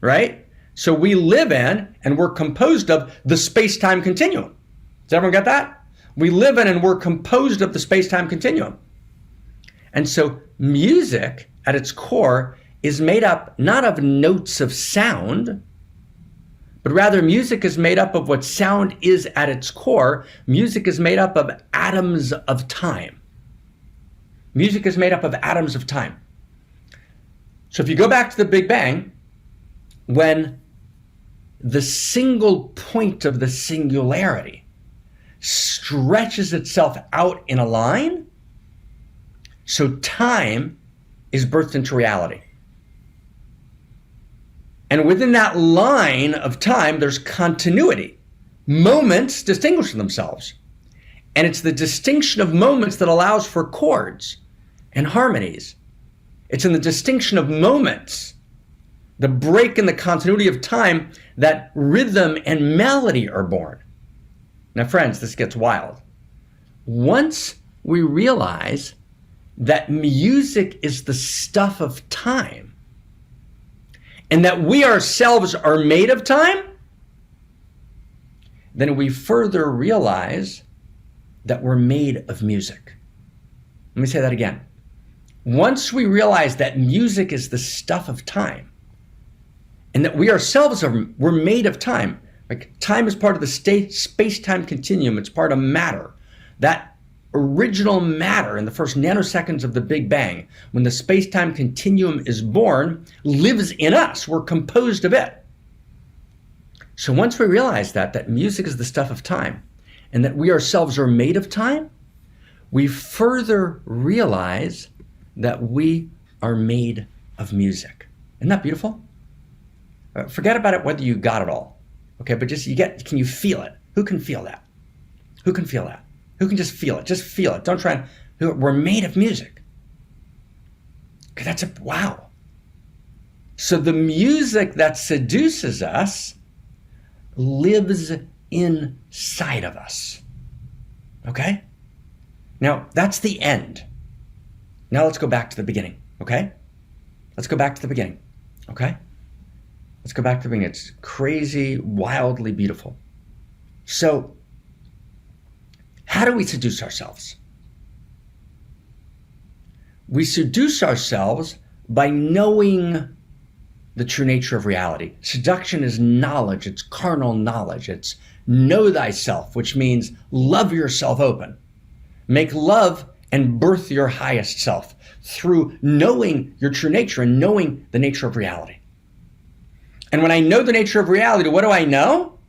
right? So we live in and we're composed of the space-time continuum. Does everyone get that? We live in and we're composed of the space-time continuum. And so music, at its core, is made up not of notes of sound, but rather music is made up of what sound is at its core. Music is made up of atoms of time. Music is made up of atoms of time. So if you go back to the Big Bang, when the single point of the singularity stretches itself out in a line, so time is birthed into reality. And within that line of time, there's continuity. Moments distinguish themselves. And it's the distinction of moments that allows for chords and harmonies. It's in the distinction of moments, the break in the continuity of time, that rhythm and melody are born. Now, friends, this gets wild. Once we realize that music is the stuff of time, and that we ourselves are made of time, then we further realize that we're made of music. Let me say that again. Once we realize that music is the stuff of time, and that we ourselves we're made of time, like time is part of the space-time continuum, it's part of matter. That original matter in the first nanoseconds of the Big Bang, when the space-time continuum is born, lives in us. We're composed of it. So once we realize that music is the stuff of time and that we ourselves are made of time, we further realize that we are made of music. Isn't that beautiful? Forget about it whether you got it all. Okay, but just can you feel it? Who can feel that? Who can feel that? Who can just feel it? Just feel it. Don't try and, we're made of music. That's wow. So the music that seduces us lives inside of us. Okay? Now, that's the end. Now let's go back to the beginning, okay? Let's go back to the beginning, okay? Let's go back to the beginning. It's crazy, wildly beautiful. So, how do we seduce ourselves? We seduce ourselves by knowing the true nature of reality. Seduction is knowledge. It's carnal knowledge. It's know thyself, which means love yourself open. Make love and birth your highest self through knowing your true nature and knowing the nature of reality. And when I know the nature of reality, what do I know?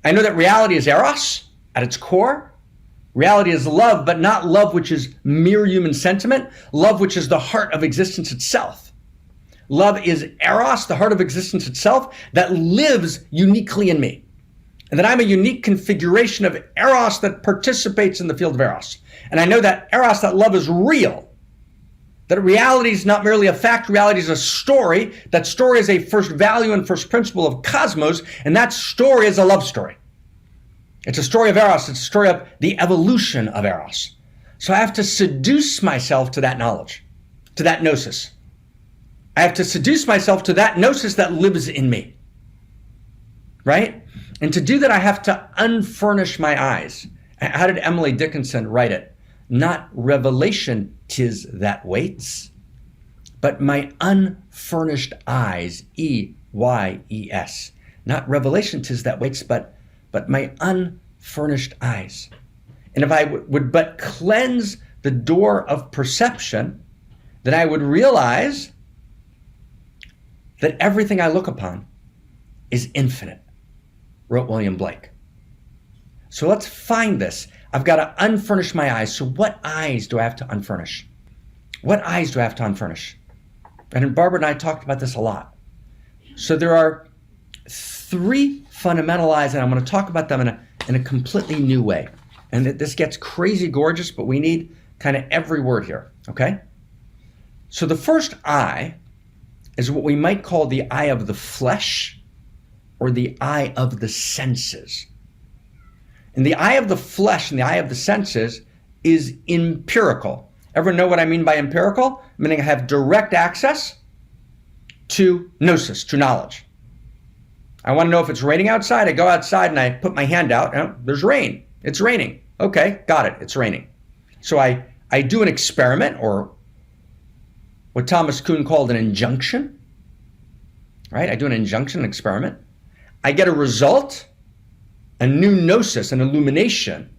I know that reality is Eros at its core. Reality is love, but not love which is mere human sentiment, love which is the heart of existence itself. Love is Eros, the heart of existence itself, that lives uniquely in me. And that I'm a unique configuration of Eros that participates in the field of Eros. And I know that Eros, that love is real. That reality is not merely a fact, reality is a story. That story is a first value and first principle of cosmos, and that story is a love story. It's a story of Eros. It's a story of the evolution of Eros. So I have to seduce myself to that knowledge, to that gnosis. I have to seduce myself to that gnosis that lives in me, right? And to do that, I have to unfurnish my eyes. How did Emily Dickinson write it? Not revelation 'tis that waits, but my unfurnished eyes, E-Y-E-S. Not revelation 'tis that waits, but my unfurnished eyes. And if I would but cleanse the door of perception, then I would realize that everything I look upon is infinite, wrote William Blake. So let's find this. I've got to unfurnish my eyes. So what eyes do I have to unfurnish? What eyes do I have to unfurnish? And Barbara and I talked about this a lot. So there are 3 fundamental eyes, and I'm going to talk about them in a completely new way. And this gets crazy gorgeous, but we need kind of every word here, okay? So the first eye is what we might call the eye of the flesh or the eye of the senses. And the eye of the flesh and the eye of the senses is empirical. Ever know what I mean by empirical? Meaning I have direct access to gnosis, to knowledge. I want to know if it's raining outside. I go outside and I put my hand out. Oh, there's rain. It's raining. Okay, got it. It's raining. So I do an experiment, or what Thomas Kuhn called an injunction, right? I do an injunction, an experiment. I get a result, a new gnosis, an illumination,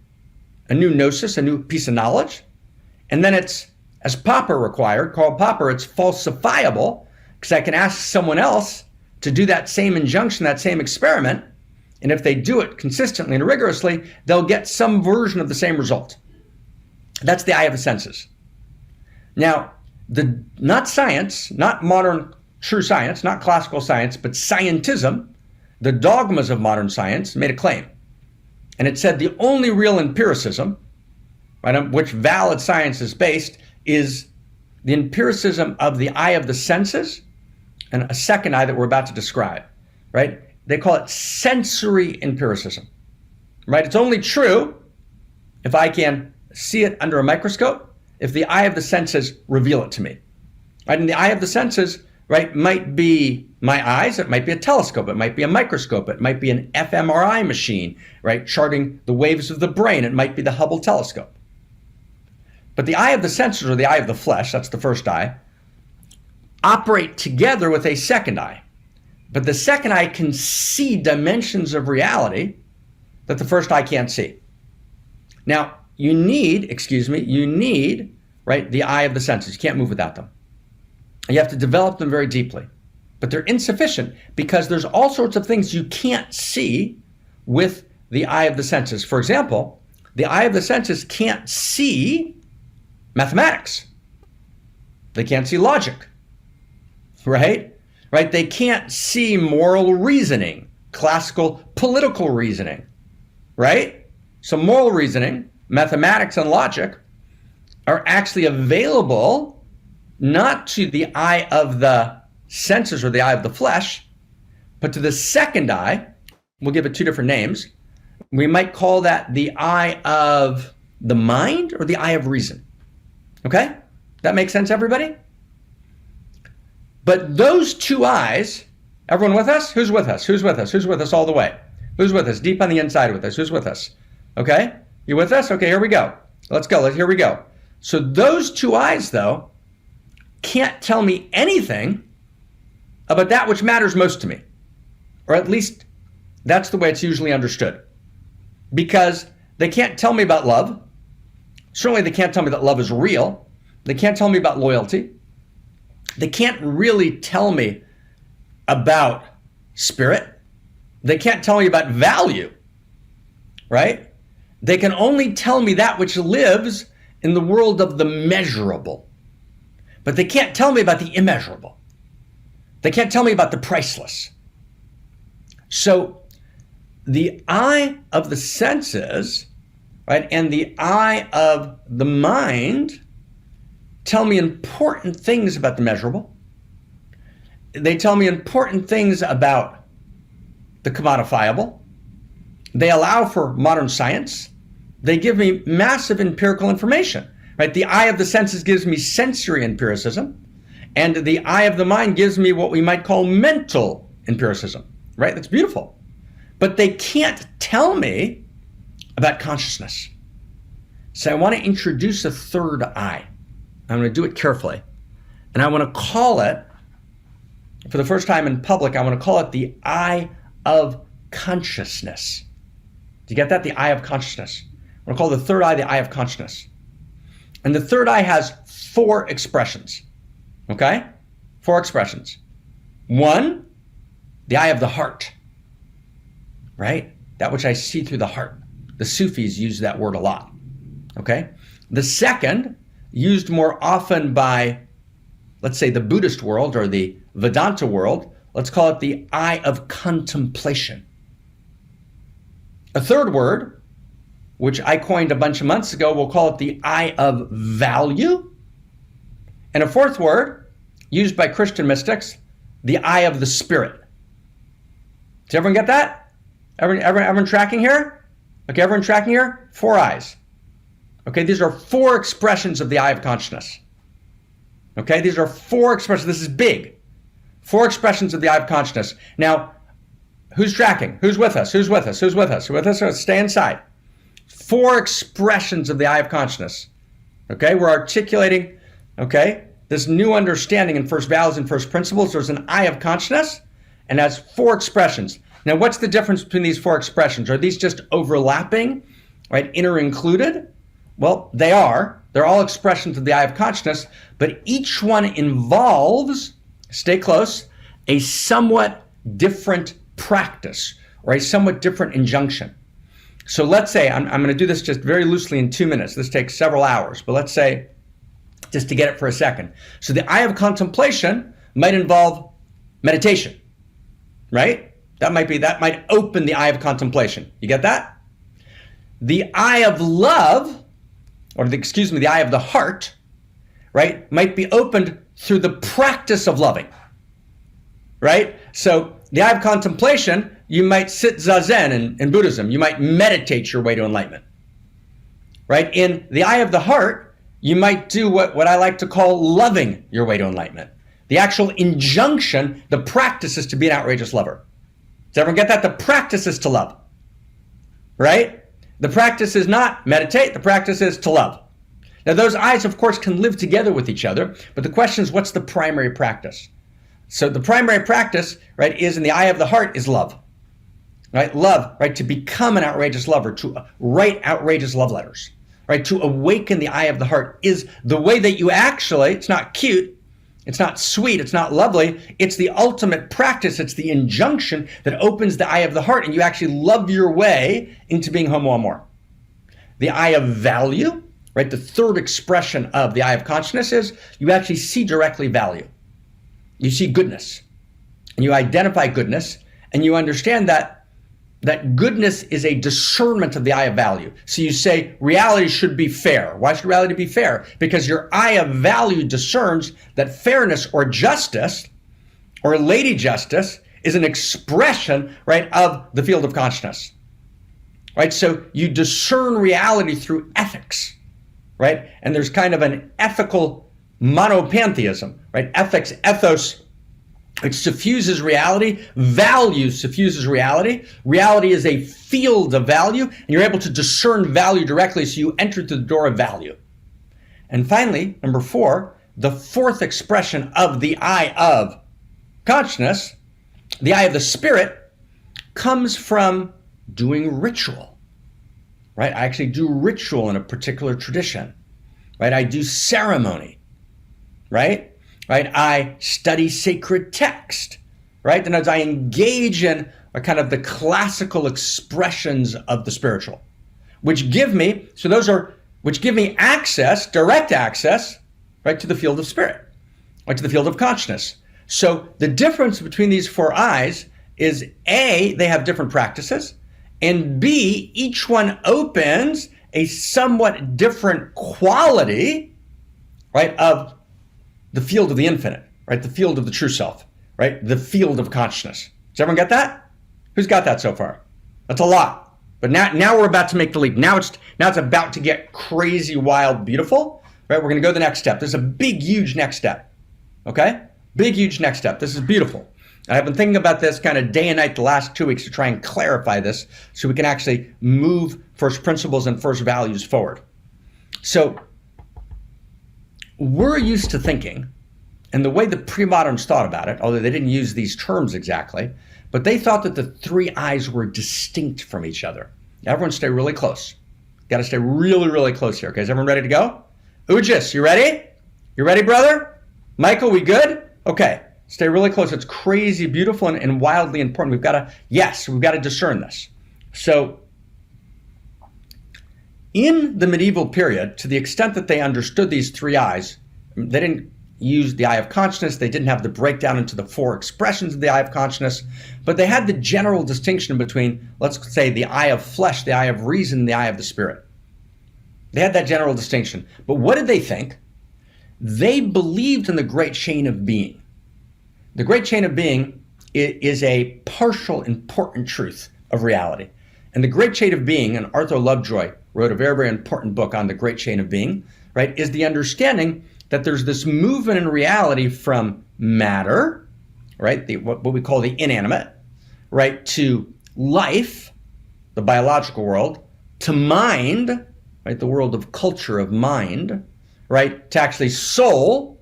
a new gnosis, a new piece of knowledge. And then it's, as Popper required, called Popper, it's falsifiable, because I can ask someone else to do that same injunction, that same experiment. And if they do it consistently and rigorously, they'll get some version of the same result. That's the eye of the senses. Now, not science, not modern true science, not classical science, but scientism, the dogmas of modern science, made a claim. And it said the only real empiricism, right, on which valid science is based, is the empiricism of the eye of the senses and a second eye that we're about to describe, right? They call it sensory empiricism, right? It's only true if I can see it under a microscope, if the eye of the senses reveal it to me, right? And the eye of the senses, right, might be my eyes, it might be a telescope, it might be a microscope, it might be an fMRI machine, right, charting the waves of the brain, it might be the Hubble telescope. But the eye of the senses, or the eye of the flesh, that's the first eye, operate together with a second eye. But the second eye can see dimensions of reality that the first eye can't see. Now, you need, right, the eye of the senses. You can't move without them. You have to develop them very deeply. But they're insufficient because there's all sorts of things you can't see with the eye of the senses. For example, the eye of the senses can't see mathematics. They can't see logic, right? Right? They can't see moral reasoning, classical political reasoning, right? So moral reasoning, mathematics, and logic are actually available not to the eye of the senses or the eye of the flesh, but to the second eye. We'll give it two different names. We might call that the eye of the mind or the eye of reason. Okay? That makes sense, everybody? But those two eyes, everyone with us? Who's with us? Who's with us? Who's with us all the way? Who's with us? Deep on the inside with us. Who's with us? Okay? You with us? Okay, here we go. Let's go. Here we go. So those two eyes, though, can't tell me anything about that which matters most to me. Or at least that's the way it's usually understood. Because they can't tell me about love. Certainly they can't tell me that love is real. They can't tell me about loyalty. They can't really tell me about spirit. They can't tell me about value, right? They can only tell me that which lives in the world of the measurable. But they can't tell me about the immeasurable. They can't tell me about the priceless. So the eye of the senses, right, and the eye of the mind tell me important things about the measurable. They tell me important things about the commodifiable. They allow for modern science. They give me massive empirical information, right? The eye of the senses gives me sensory empiricism, and the eye of the mind gives me what we might call mental empiricism, right? That's beautiful. But they can't tell me about consciousness. So I want to introduce a third eye. I'm going to do it carefully. And I want to call it, for the first time in public, I want to call it the eye of consciousness. Do you get that? The eye of consciousness. I want to call the third eye the eye of consciousness. And the third eye has 4 expressions. Okay? 4 expressions. 1, the eye of the heart. Right? That which I see through the heart. The Sufis use that word a lot. Okay? The second, used more often by, let's say, the Buddhist world or the Vedanta world, let's call it the eye of contemplation. A third word, which I coined a bunch of months ago, we'll call it the eye of value. And a fourth word, used by Christian mystics, the eye of the spirit. Does everyone get that? Everyone tracking here? Okay, everyone tracking here? 4 eyes. Okay, these are 4 expressions of the eye of consciousness. Okay, these are 4 expressions. This is big. 4 expressions of the eye of consciousness. Now, who's tracking? Who's with us? Who's with us? Who's with us? With us? Stay inside. 4 expressions of the eye of consciousness. Okay, we're articulating, okay, this new understanding in first values and first principles. There's an eye of consciousness, and that's 4 expressions. Now, what's the difference between these 4 expressions? Are these just overlapping, right, inter-included? Well, they are. They're all expressions of the eye of consciousness, but each one involves, stay close, a somewhat different practice or a somewhat different injunction. So let's say, I'm going to do this just very loosely in 2 minutes. This takes several hours, but let's say, just to get it for a second. So the eye of contemplation might involve meditation, right? That might open the eye of contemplation. You get that? The eye of love, or the eye of the heart, right, might be opened through the practice of loving, right? So the eye of contemplation, you might sit zazen in Buddhism. You might meditate your way to enlightenment, right? In the eye of the heart, you might do what I like to call loving your way to enlightenment. The actual injunction, the practice is to be an outrageous lover. Does everyone get that? The practice is to love, right? The practice is not meditate. The practice is to love. Now, those eyes, of course, can live together with each other, but the question is, what's the primary practice? So the primary practice, right, is in the eye of the heart is love, right? Love, right, to become an outrageous lover, to write outrageous love letters, right? To awaken the eye of the heart is the way that you actually, it's not cute, it's not sweet, it's not lovely, it's the ultimate practice, it's the injunction that opens the eye of the heart and you actually love your way into being Homo Amor. The eye of value, right, the third expression of the eye of consciousness is you actually see directly value. You see goodness, and you identify goodness, and you understand that that goodness is a discernment of the eye of value. So you say reality should be fair. Why should reality be fair? Because your eye of value discerns that fairness or justice or lady justice is an expression, right, of the field of consciousness, right? So you discern reality through ethics, right? And there's kind of an ethical monopantheism, right? Ethics, ethos, it suffuses reality. Value suffuses reality. Reality is a field of value, and you're able to discern value directly, so you enter through the door of value. And finally, number 4, the fourth expression of the eye of consciousness, the eye of the spirit, comes from doing ritual, right? I actually do ritual in a particular tradition, right? I do ceremony, right? Right? I study sacred text, right? And as I engage in a kind of the classical expressions of the spiritual, which give me access, direct access, right, to the field of spirit, right, to the field of consciousness. So the difference between these 4 eyes is A, they have different practices, and B, each one opens a somewhat different quality, right, of the field of the infinite, right? The field of the true self, right? The field of consciousness. Does everyone get that? Who's got that so far? That's a lot. But now we're about to make the leap. Now it's about to get crazy, wild, beautiful, right? We're going to go to the next step. There's a big, huge next step, okay? Big, huge next step. This is beautiful. I've been thinking about this kind of day and night the last 2 weeks to try and clarify this so we can actually move first principles and first values forward. So we're used to thinking, and the way the pre-moderns thought about it, although they didn't use these terms exactly, but they thought that the 3 eyes were distinct from each other. Everyone stay really close. Got to stay really, really close here. Okay, is everyone ready to go? Ujis, you ready? You ready, brother? Michael, we good? Okay, stay really close. It's crazy, beautiful, and wildly important. We've got to discern this. So in the medieval period, to the extent that they understood these 3 eyes, they didn't use the eye of consciousness. They didn't have the breakdown into the 4 expressions of the eye of consciousness, but they had the general distinction between, let's say, the eye of flesh, the eye of reason, and the eye of the spirit. They had that general distinction. But what did they think? They believed in the great chain of being. The great chain of being is a partial important truth of reality. And the great chain of being, and Arthur Lovejoy wrote a very, very important book on the great chain of being, right, is the understanding that there's this movement in reality from matter, right, what we call the inanimate, right, to life, the biological world, to mind, right, the world of culture, of mind, right, to actually soul,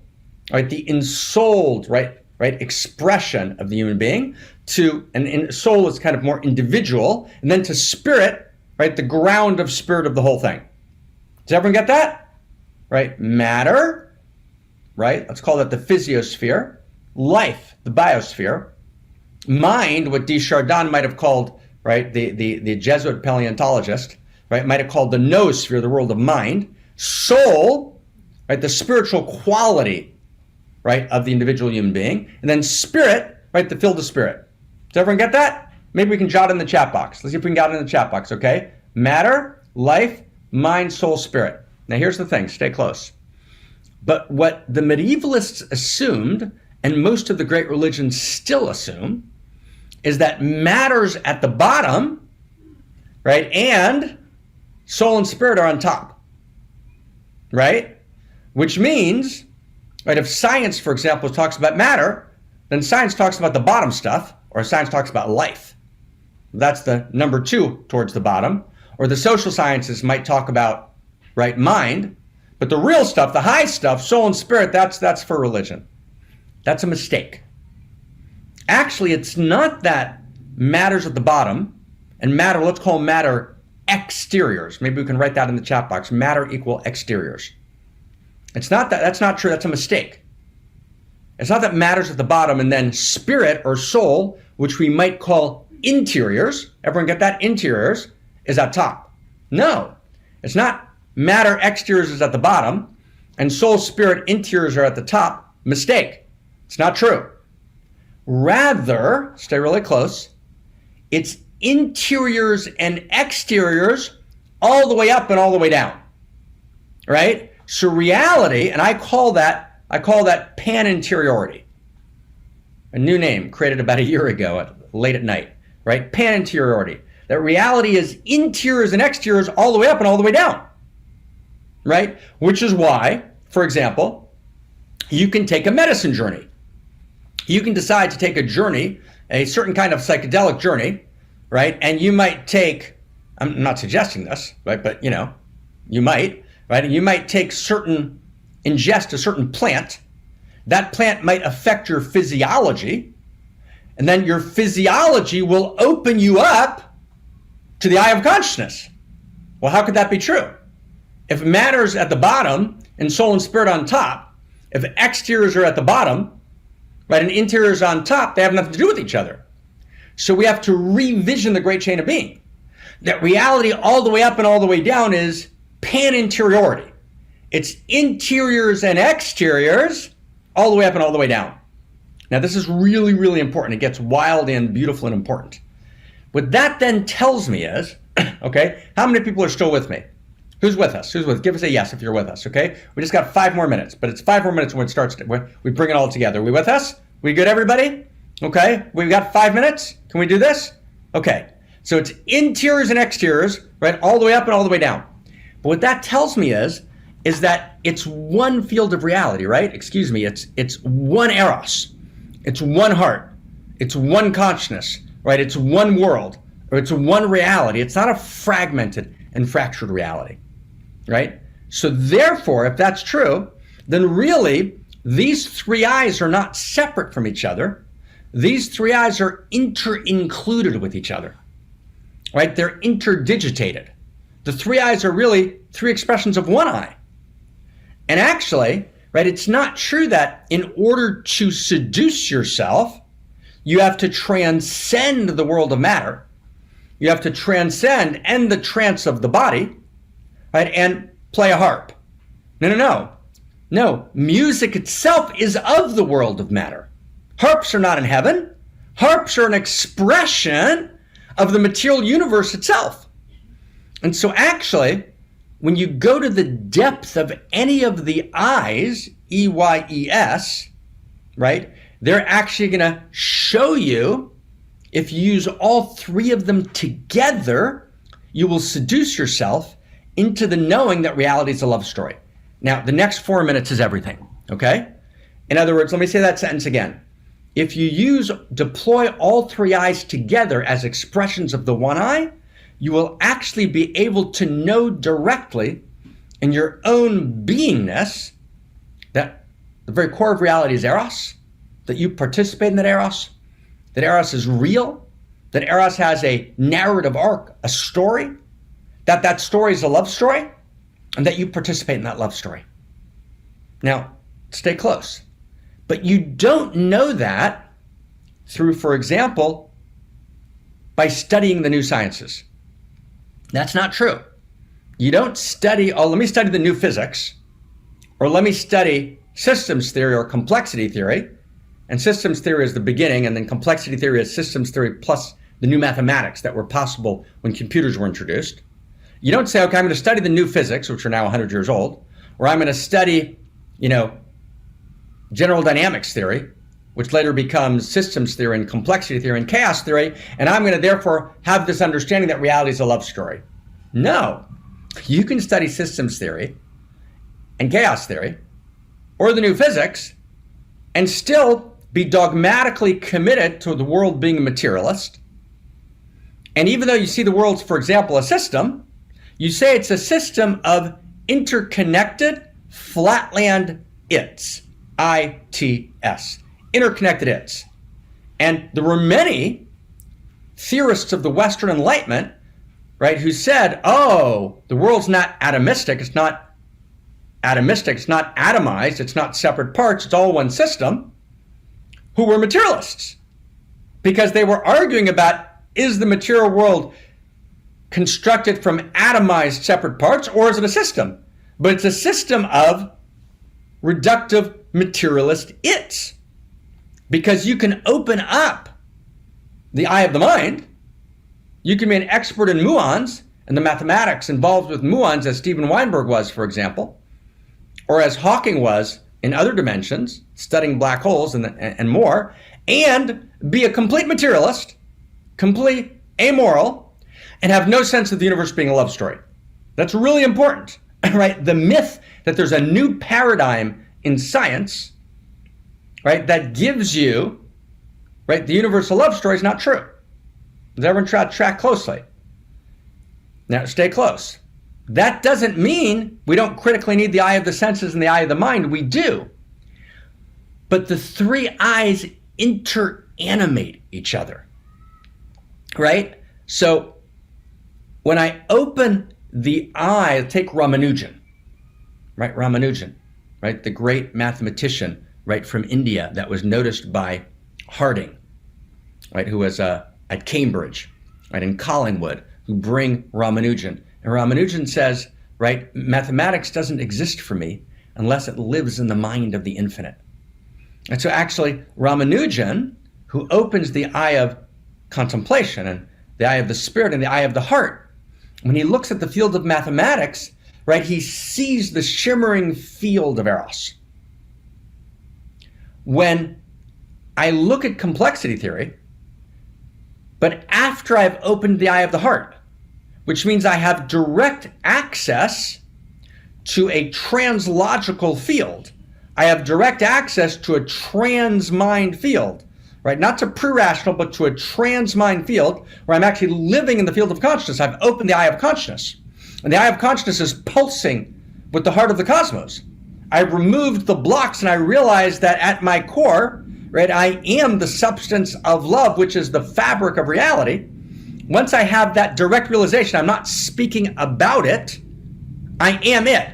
right, the ensouled, right, expression of the human being, to, and soul is kind of more individual, and then to spirit, right, the ground of spirit of the whole thing. Does everyone get that? Right, matter, right, let's call that the physiosphere, life, the biosphere, mind, what Desjardins might have called, right, the Jesuit paleontologist, right, might have called the noosphere, the world of mind, soul, right, the spiritual quality, right, of the individual human being, and then spirit, right, the field of spirit. Does everyone get that? Maybe we can jot it in the chat box. Let's see if we can jot it in the chat box, okay? Matter, life, mind, soul, spirit. Now here's the thing, stay close. But what the medievalists assumed, and most of the great religions still assume, is that matter's at the bottom, right, and soul and spirit are on top, right? Which means, right, if science, for example, talks about matter, then science talks about the bottom stuff, or science talks about life. That's the number 2 towards the bottom. Or the social sciences might talk about, right, mind, but the real stuff, the high stuff, soul and spirit, that's for religion. That's a mistake. Actually, it's not that matter's at the bottom, and matter, let's call matter exteriors. Maybe we can write that in the chat box. Matter equal exteriors. It's not that, that's not true, that's a mistake. It's not that matter's at the bottom and then spirit or soul, which we might call interiors, everyone get that? Interiors, is at top. No, it's not matter exteriors is at the bottom and soul, spirit, interiors are at the top. Mistake. It's not true. Rather, stay really close, it's interiors and exteriors all the way up and all the way down, right? So reality, and I call that pan-interiority. A new name created about a year ago, late at night, right? Pan-interiority. That reality is interiors and exteriors all the way up and all the way down, right? Which is why, for example, you can take a medicine journey. You can decide to take a journey, a certain kind of psychedelic journey, right? And you might take, I'm not suggesting this, right? But you might, right? And you might ingest a certain plant. That plant might affect your physiology, and then your physiology will open you up to the eye of consciousness. Well, how could that be true? If matter's at the bottom and soul and spirit on top, if exteriors are at the bottom, right, and interiors on top, they have nothing to do with each other. So we have to revision the great chain of being. That reality all the way up and all the way down is pan-interiority. It's interiors and exteriors all the way up and all the way down. Now, this is really, really important. It gets wild and beautiful and important. What that then tells me is, okay, how many people are still with me? Who's with us? Give us a yes if you're with us, okay? We just got 5 more minutes, but it's 5 more minutes when it starts. We bring it all together. Are we with us? We good, everybody? Okay, we've got 5 minutes. Can we do this? Okay, so it's interiors and exteriors, right, all the way up and all the way down. But what that tells me is that it's one field of reality, right? Excuse me, it's one Eros. It's one heart. It's one consciousness, right? It's one world, or it's one reality. It's not a fragmented and fractured reality, right? So therefore, if that's true, then really these three eyes are not separate from each other. These three eyes are inter-included with each other, right? They're interdigitated. The three eyes are really three expressions of one eye. And actually, right, it's not true that in order to seduce yourself, you have to transcend the world of matter. You have to transcend and the trance of the body, right, and play a harp. No, music itself is of the world of matter. Harps are not in heaven. Harps are an expression of the material universe itself. And so actually, when you go to the depth of any of the eyes, EYES, right, they're actually going to show you, if you use all three of them together, you will seduce yourself into the knowing that reality is a love story. Now, the next 4 minutes is everything, okay? In other words, let me say that sentence again. If you deploy all three eyes together as expressions of the one eye, you will actually be able to know directly in your own beingness that the very core of reality is Eros, that you participate in that Eros is real, that Eros has a narrative arc, a story, that story is a love story, and that you participate in that love story. Now, stay close. But you don't know that through, for example, by studying the new sciences. That's not true. You don't study, let me study the new physics, or let me study systems theory or complexity theory. And systems theory is the beginning, and then complexity theory is systems theory plus the new mathematics that were possible when computers were introduced. You don't say, okay, I'm going to study the new physics, which are now 100 years old, or I'm going to study, general dynamics theory, which later becomes systems theory and complexity theory and chaos theory, and I'm going to therefore have this understanding that reality is a love story. No, you can study systems theory and chaos theory or the new physics and still be dogmatically committed to the world being a materialist. And even though you see the world, for example, a system, you say it's a system of interconnected flatland its, ITS, interconnected its. And there were many theorists of the Western Enlightenment, right, who said, the world's not atomistic, it's not atomized, it's not separate parts, it's all one system, who were materialists. Because they were arguing about, is the material world constructed from atomized separate parts, or is it a system? But it's a system of reductive materialist its. Because you can open up the eye of the mind You can be an expert in muons and the mathematics involved with muons, as Steven Weinberg was, for example, or as Hawking was in other dimensions, studying black holes and more, and be a complete materialist, complete amoral, and have no sense of the universe being a love story. That's really important, right? The myth that there's a new paradigm in science, right, that gives you, right, the universal love story is not true. Does everyone track closely? Now, stay close. That doesn't mean we don't critically need the eye of the senses and the eye of the mind. We do. But the three eyes interanimate each other, right? So when I open the eye, take Ramanujan, right? Ramanujan, right? The great mathematician, right, from India that was noticed by Harding, right, who was at Cambridge, right, in Collingwood, who bring Ramanujan. And Ramanujan says, right, mathematics doesn't exist for me unless it lives in the mind of the infinite. And so actually Ramanujan, who opens the eye of contemplation and the eye of the spirit and the eye of the heart, when he looks at the field of mathematics, right, he sees the shimmering field of Eros. When I look at complexity theory, but after I've opened the eye of the heart, which means I have direct access to a translogical field. I have direct access to a trans-mind field, right? Not to pre-rational, but to a trans-mind field where I'm actually living in the field of consciousness. I've opened the eye of consciousness. And the eye of consciousness is pulsing with the heart of the cosmos. I've removed the blocks and I realize that at my core, right, I am the substance of love, which is the fabric of reality. Once I have that direct realization, I'm not speaking about it, I am it.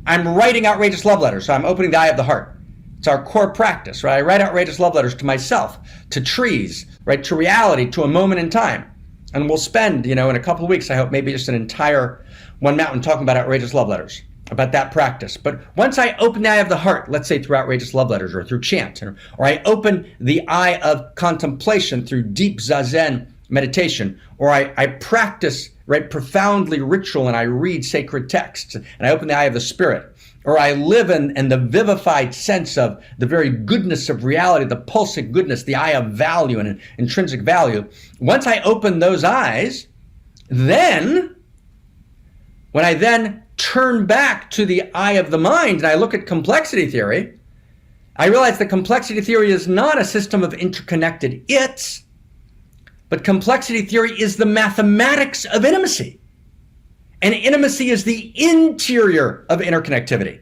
I'm writing outrageous love letters, so I'm opening the eye of the heart. It's our core practice, right? I write outrageous love letters to myself, to trees, right, to reality, to a moment in time. And we'll spend, in a couple of weeks, I hope, maybe just an entire one mountain talking about outrageous love letters, about that practice. But once I open the eye of the heart, let's say through outrageous love letters or through chant, or I open the eye of contemplation through deep zazen meditation, or I practice, right, profoundly ritual and I read sacred texts and I open the eye of the spirit, or I live in the vivified sense of the very goodness of reality, the pulsing goodness, the eye of value and intrinsic value. Once I open those eyes, then when I then turn back to the eye of the mind and I look at complexity theory, I realize that complexity theory is not a system of interconnected its, but complexity theory is the mathematics of intimacy. And intimacy is the interior of interconnectivity.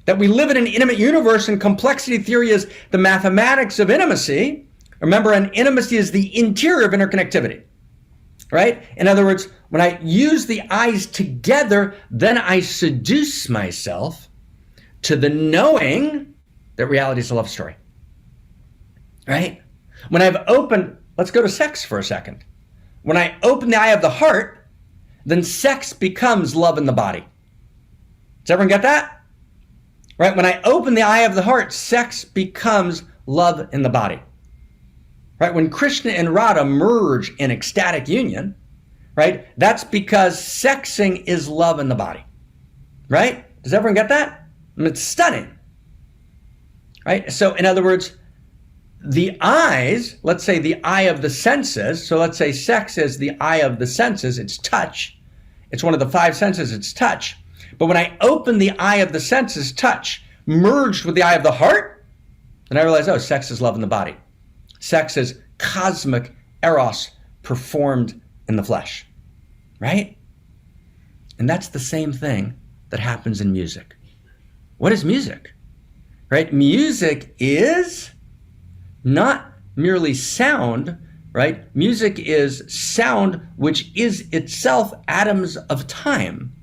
That we live in an intimate universe, and complexity theory is the mathematics of intimacy. Remember, an intimacy is the interior of interconnectivity, right? In other words, when I use the eyes together, then I seduce myself to the knowing that reality is a love story, right? When I've opened, let's go to sex for a second. When I open the eye of the heart, then sex becomes love in the body. Does everyone get that? Right? When I open the eye of the heart, sex becomes love in the body. Right? When Krishna and Radha merge in ecstatic union, right? That's because sexing is love in the body. Right? Does everyone get that? I mean, it's stunning. Right? So in other words, the eyes, let's say the eye of the senses, so let's say sex is the eye of the senses, it's touch. It's one of the five senses, it's touch. But when I open the eye of the senses, touch, merged with the eye of the heart, then I realize, oh, sex is love in the body. Sex is cosmic eros performed in the flesh, right? And that's the same thing that happens in music. What is music? Right? Music is not merely sound, right? Music is sound, which is itself atoms of time.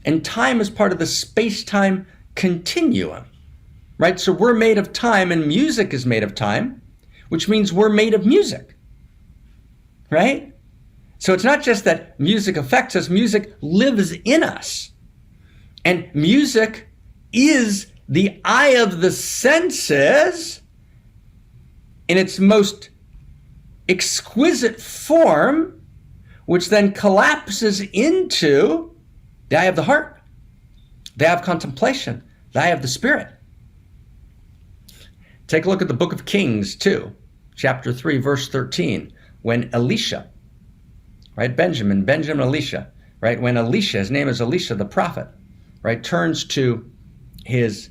And time is part of the space-time continuum, right? So we're made of time and music is made of time, which means we're made of music, right? So it's not just that music affects us, music lives in us. And music is the eye of the senses in its most exquisite form, which then collapses into the eye of the heart, the eye of contemplation, the eye of the spirit. Take a look at the book of Kings 2, chapter 3, verse 13, when Elisha, right, Benjamin, Elisha, right, when Elisha, his name is Elisha the prophet, right, turns to his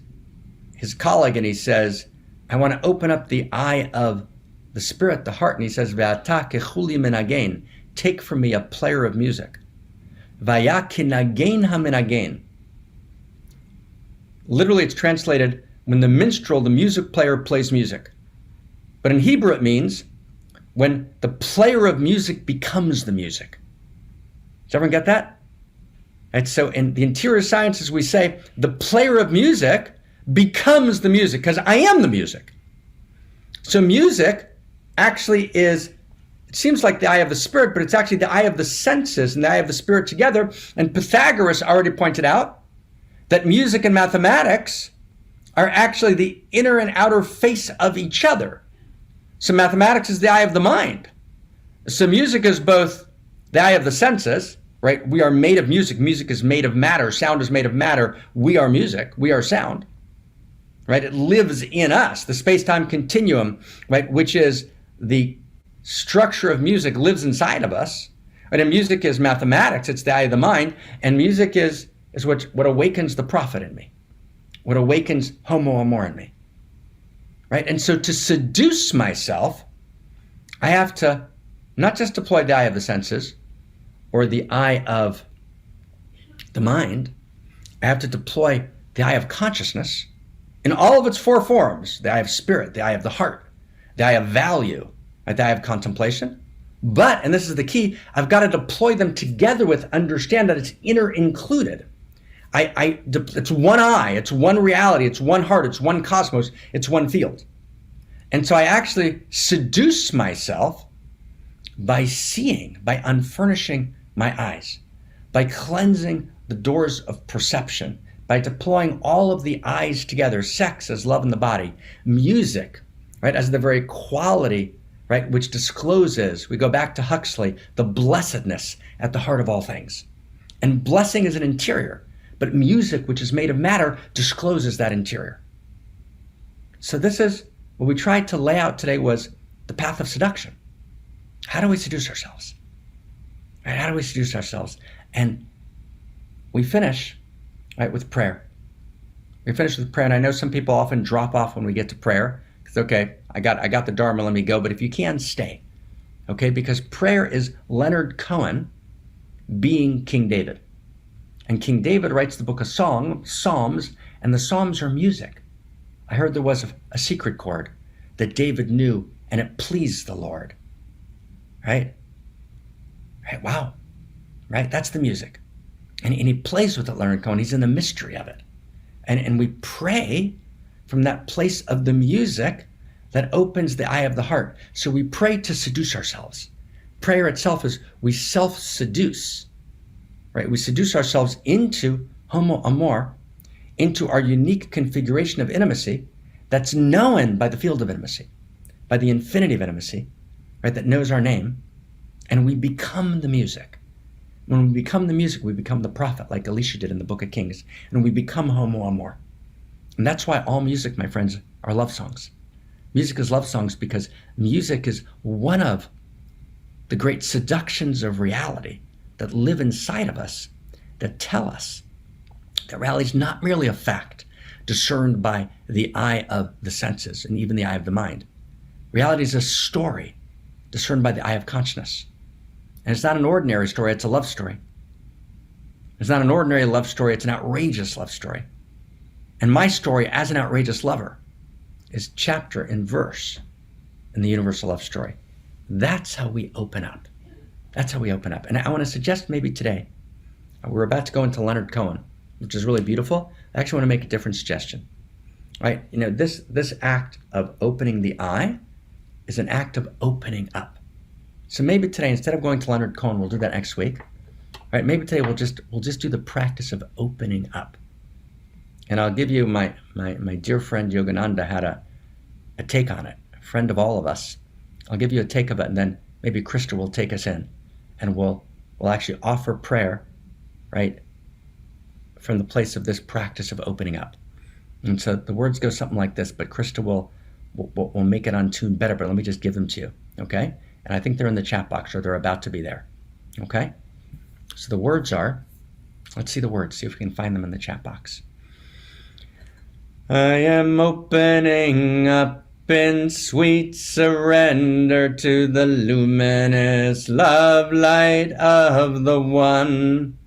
colleague and he says, I want to open up the eye of the spirit, the heart. And he says, Ve'ata kechuli minagain, take from me a player of music. Vaya kinagain haminagain. Literally, it's translated, when the minstrel, the music player, plays music. But in Hebrew, it means when the player of music becomes the music. Does everyone get that? And so in the interior sciences, we say the player of music becomes the music because I am the music. So music actually is, it seems like the eye of the spirit, but it's actually the eye of the senses and the eye of the spirit together. And Pythagoras already pointed out that music and mathematics are actually the inner and outer face of each other. So mathematics is the eye of the mind. So music is both the eye of the senses, right? We are made of music. Music is made of matter. Sound is made of matter. We are music. We are sound, right? It lives in us. The space-time continuum, right, which is the structure of music, lives inside of us. Right? And music is mathematics. It's the eye of the mind. And music is what awakens the prophet in me, what awakens Homo Amor in me, right? And so to seduce myself, I have to not just deploy the eye of the senses or the eye of the mind, I have to deploy the eye of consciousness in all of its four forms, the eye of spirit, the eye of the heart, the eye of value, right? The eye of contemplation. But, and this is the key, I've got to deploy them together with understand that it's inner included. It's one eye, it's one reality, it's one heart, it's one cosmos, it's one field. And so I actually seduce myself by seeing, by unfurnishing my eyes, by cleansing the doors of perception, by deploying all of the eyes together, sex as love in the body, music, right, as the very quality, right, which discloses, we go back to Huxley, the blessedness at the heart of all things. And blessing is an interior. But music, which is made of matter, discloses that interior. So this is what we tried to lay out today, was the path of seduction. How do we seduce ourselves? Right? How do we seduce ourselves? And we finish, right, with prayer. We finish with prayer, and I know some people often drop off when we get to prayer. It's okay, I got the dharma, let me go. But if you can, stay. Okay, because prayer is Leonard Cohen being King David. And King David writes the book of Psalms, and the Psalms are music. I heard there was a secret chord that David knew, and it pleased the Lord. Right? Right? Wow. Right? That's the music. And he plays with it, Leonard Cohen. He's in the mystery of it. And we pray from that place of the music that opens the eye of the heart. So we pray to seduce ourselves. Prayer itself is we self-seduce. Right? We seduce ourselves into Homo Amor, into our unique configuration of intimacy that's known by the field of intimacy, by the infinity of intimacy, right? That knows our name, and we become the music. When we become the music, we become the prophet, like Elisha did in the book of Kings, and we become Homo Amor. And that's why all music, my friends, are love songs. Music is love songs because music is one of the great seductions of reality that live inside of us, that tell us that reality is not merely a fact discerned by the eye of the senses and even the eye of the mind. Reality is a story discerned by the eye of consciousness. And it's not an ordinary story, it's a love story. It's not an ordinary love story, it's an outrageous love story. And my story as an outrageous lover is chapter and verse in the universal love story. That's how we open up. That's how we open up. And I want to suggest maybe today, we're about to go into Leonard Cohen, which is really beautiful. I actually want to make a different suggestion, right? You know, this act of opening the eye is an act of opening up. So maybe today, instead of going to Leonard Cohen, we'll do that next week, right? Maybe today we'll just do the practice of opening up. And I'll give you my dear friend Yogananda had a take on it, a friend of all of us. I'll give you a take of it, and then maybe Krista will take us in. and we'll actually offer prayer, right, from the place of this practice of opening up. And so the words go something like this, but Krista will make it on tune better, but let me just give them to you, okay? And I think they're in the chat box, or they're about to be there, okay? So the words are, let's see the words, see if we can find them in the chat box. I am opening up in sweet surrender to the luminous love light of the one.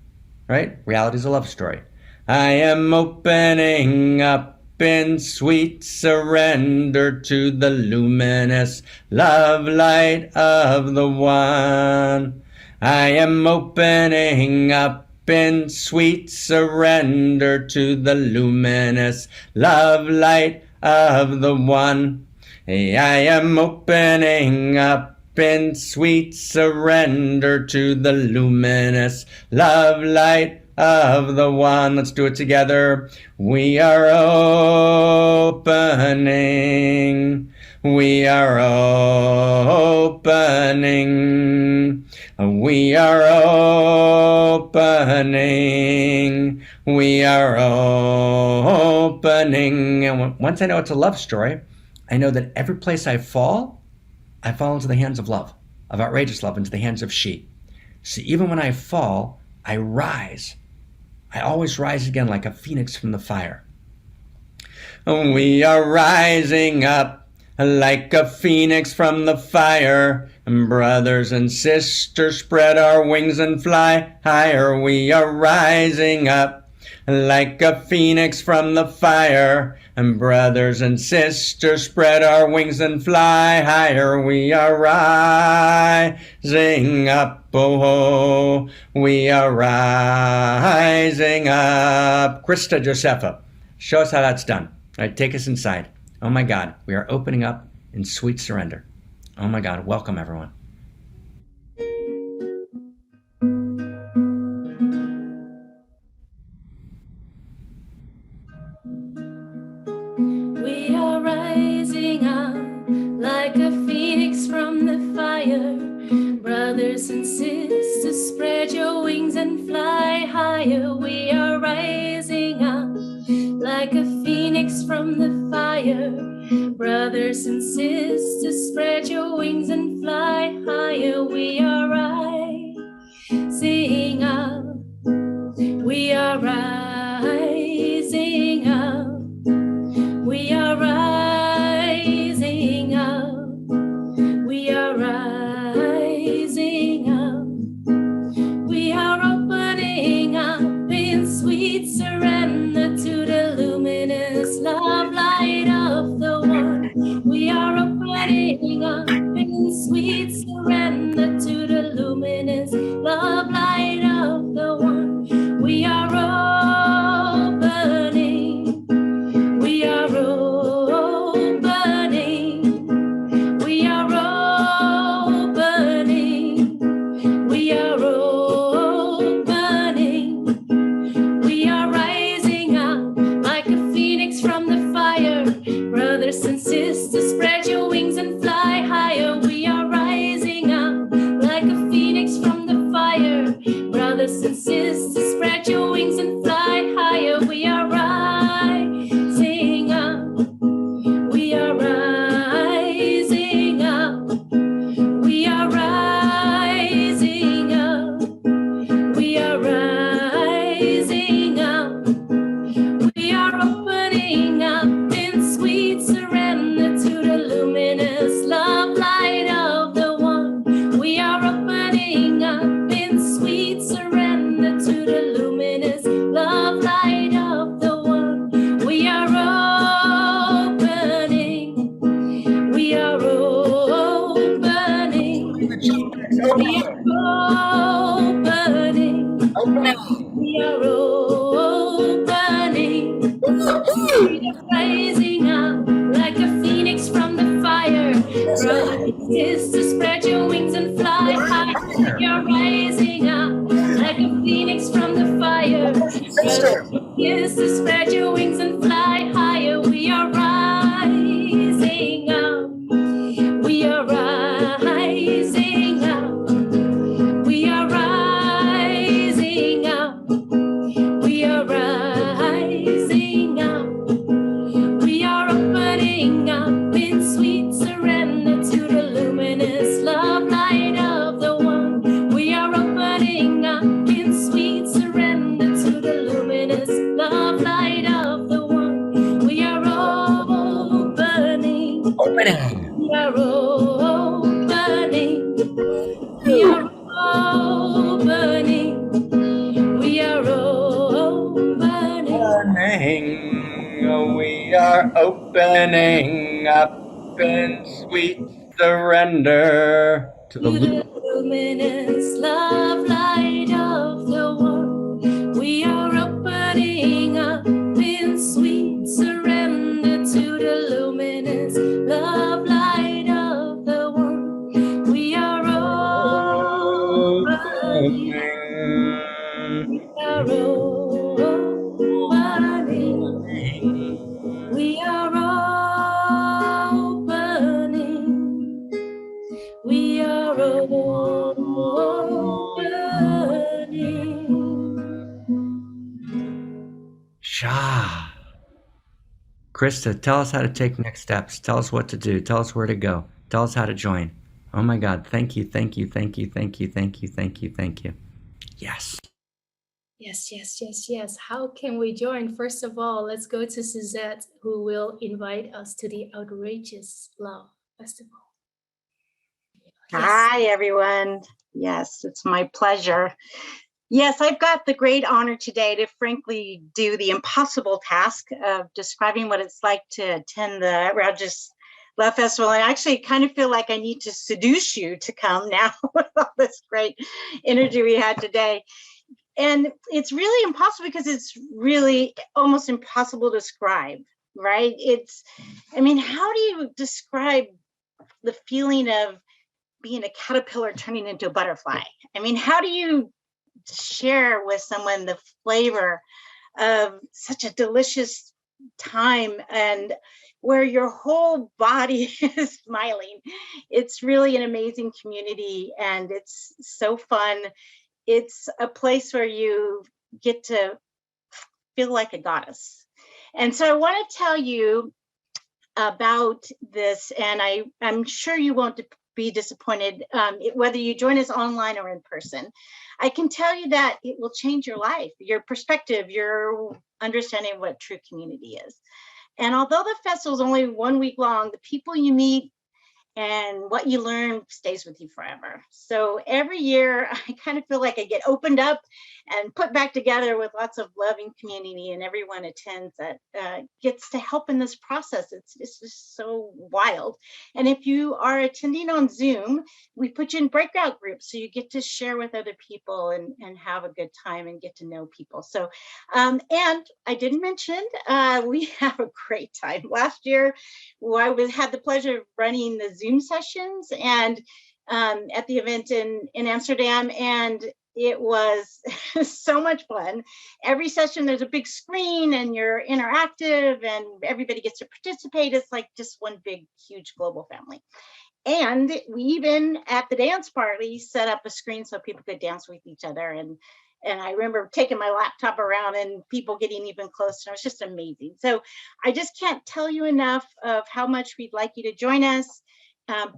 Right? Reality is a love story. I am opening up in sweet surrender to the luminous love light of the one. I am opening up in sweet surrender to the luminous love light of the one. I am opening up in sweet surrender to the luminous love light of the one. Let's do it together. We are opening. We are opening. We are opening. We are opening. And once I know it's a love story, I know that every place I fall into the hands of love, of outrageous love, into the hands of she. So even when I fall, I rise. I always rise again like a phoenix from the fire. We are rising up like a phoenix from the fire. Brothers and sisters, spread our wings and fly higher. We are rising up like a phoenix from the fire. And brothers and sisters, spread our wings and fly higher. We are rising up, oh, we are rising up. Krista, Josepha, show us how that's done. All right, take us inside. Oh my God, we are opening up in sweet surrender. Oh my God, welcome everyone. We are rising up like a phoenix from the fire. Brothers and sisters, spread your wings and fly higher. We are rising up like a phoenix from the fire. Brothers and sisters, spread your wings and fly higher. We are rising up. We are rising up. We are rising up. We are rising up. We are opening up in sweet surrender to the luminous love light of the one. We are opening up in sweet surrender to the luminous love light of the one. We are opening. We are opening. We are opening. We are opening. We are rising up like a phoenix from the fire. Brothers and sisters, spread your wings and fly higher. We are rising up like a phoenix from the fire. Brothers and sisters, spread your wings and fly higher. We are rising up. We are rising up. We are rising up. We are rising up. We are opening up in sweet surrender to the luminous love light of the one. We are opening up in sweet surrender to the luminous love light of the one. We are opening. We are opening. We are opening. We are opening. We are rising up like a phoenix from the fire. Brothers and sisters, spread your wings and fly high. We are rising up like a phoenix from the fire. Brothers and sisters, spread your wings and fly higher. We are rising up. We are rising up. We opening up in sweet surrender to the luminous love light of the world. We are opening up in sweet surrender to the luminous love light of the world. We are opening. We are opening. We are opening. We are opening. Shah. Krista, tell us how to take next steps. Tell us what to do. Tell us where to go. Tell us how to join. Oh my God. Thank you. Thank you. Thank you. Thank you. Thank you. Thank you. Thank you. Yes. Yes. How can we join? First of all, let's go to Suzette, who will invite us to the Outrageous Love Festival. Yes. Hi, everyone. Yes, it's my pleasure. Yes, I've got the great honor today to frankly do the impossible task of describing what it's like to attend the Outrageous Love Festival. I actually kind of feel like I need to seduce you to come now with all this great energy we had today. And it's really impossible because it's really almost impossible to describe, right? How do you describe the feeling of being a caterpillar turning into a butterfly? How do you share with someone the flavor of such a delicious time and where your whole body is smiling? It's really an amazing community and it's so fun. It's a place where you get to feel like a goddess. And so I want to tell you about this, and I'm sure you won't be disappointed whether you join us online or in person. I can tell you that it will change your life, your perspective, your understanding of what true community is. And although the festival is only 1 week long, the people you meet and what you learn stays with you forever. So every year, I kind of feel like I get opened up and put back together with lots of loving community, and everyone attends that gets to help in this process. It's just so wild. And if you are attending on Zoom, we put you in breakout groups, so you get to share with other people and have a good time and get to know people. So, and I didn't mention, we have a great time. Last year, I had the pleasure of running the Zoom sessions and at the event in Amsterdam, and it was so much fun. Every session there's a big screen and you're interactive and everybody gets to participate. It's like just one big huge global family. And we even at the dance party set up a screen so people could dance with each other. And I remember taking my laptop around and people getting even closer. It was just amazing. So I just can't tell you enough of how much we'd like you to join us.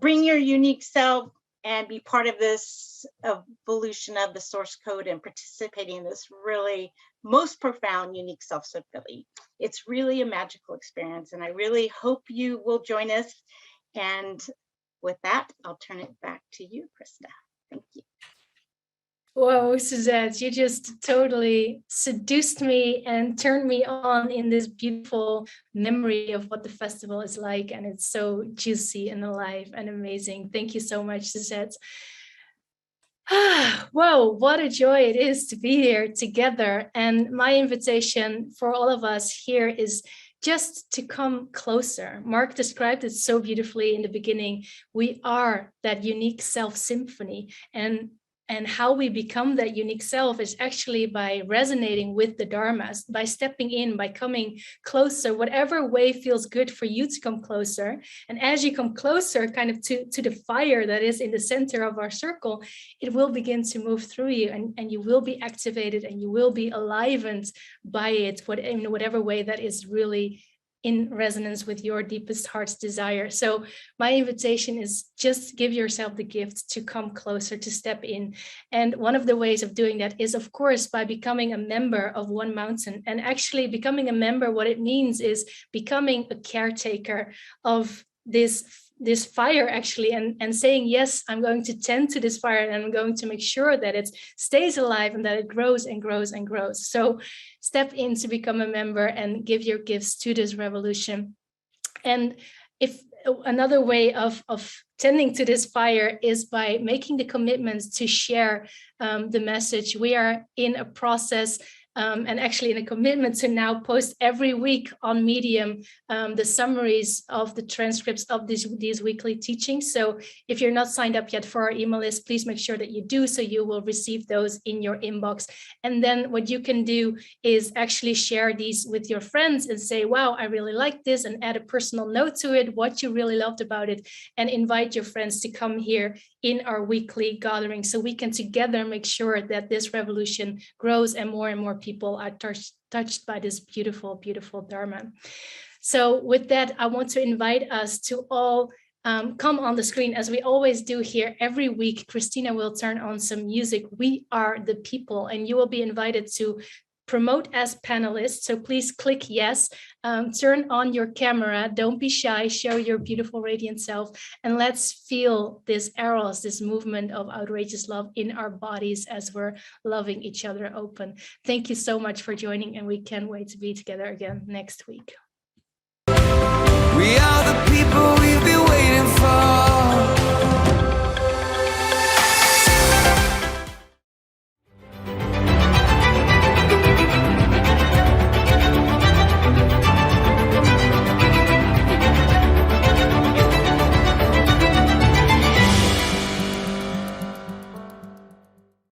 Bring your unique self and be part of this evolution of the source code and participating in this really most profound, unique self-discovery. It's really a magical experience, and I really hope you will join us. And with that, I'll turn it back to you, Krista. Thank you. Whoa, Suzette, you just totally seduced me and turned me on in this beautiful memory of what the festival is like. And it's so juicy and alive and amazing. Thank you so much, Suzette. Whoa, what a joy it is to be here together. And my invitation for all of us here is just to come closer. Marc described it so beautifully in the beginning. We are that unique self symphony, and how we become that unique self is actually by resonating with the dharmas, by stepping in, by coming closer, whatever way feels good for you to come closer. And as you come closer kind of to the fire that is in the center of our circle, it will begin to move through you, and you will be activated and you will be enlivened by it, in whatever way that is really in resonance with your deepest heart's desire. So my invitation is just give yourself the gift to come closer, to step in. And one of the ways of doing that is, of course, by becoming a member of One Mountain. And actually becoming a member, what it means is becoming a caretaker of this fire, actually, and saying, yes, I'm going to tend to this fire, and I'm going to make sure that it stays alive and that it grows and grows and grows. So step in to become a member and give your gifts to this revolution. And if another way of tending to this fire is by making the commitments to share the message. We are in a process and actually in a commitment to now post every week on Medium the summaries of the transcripts of these weekly teachings. So if you're not signed up yet for our email list, please make sure that you do, so you will receive those in your inbox. And then what you can do is actually share these with your friends and say, wow, I really like this, and add a personal note to it, what you really loved about it, and invite your friends to come here in our weekly gathering, so we can together make sure that this revolution grows and more people are touched by this beautiful, beautiful dharma. So with that, I want to invite us to all come on the screen, as we always do here every week. Kristina will turn on some music. We are the people, and you will be invited to promote as panelists. So please click yes, turn on your camera, don't be shy, show your beautiful radiant self, and let's feel this Eros, this movement of outrageous love in our bodies as we're loving each other open. Thank you so much for joining, and we can't wait to be together again next week. We are the people we've been waiting for.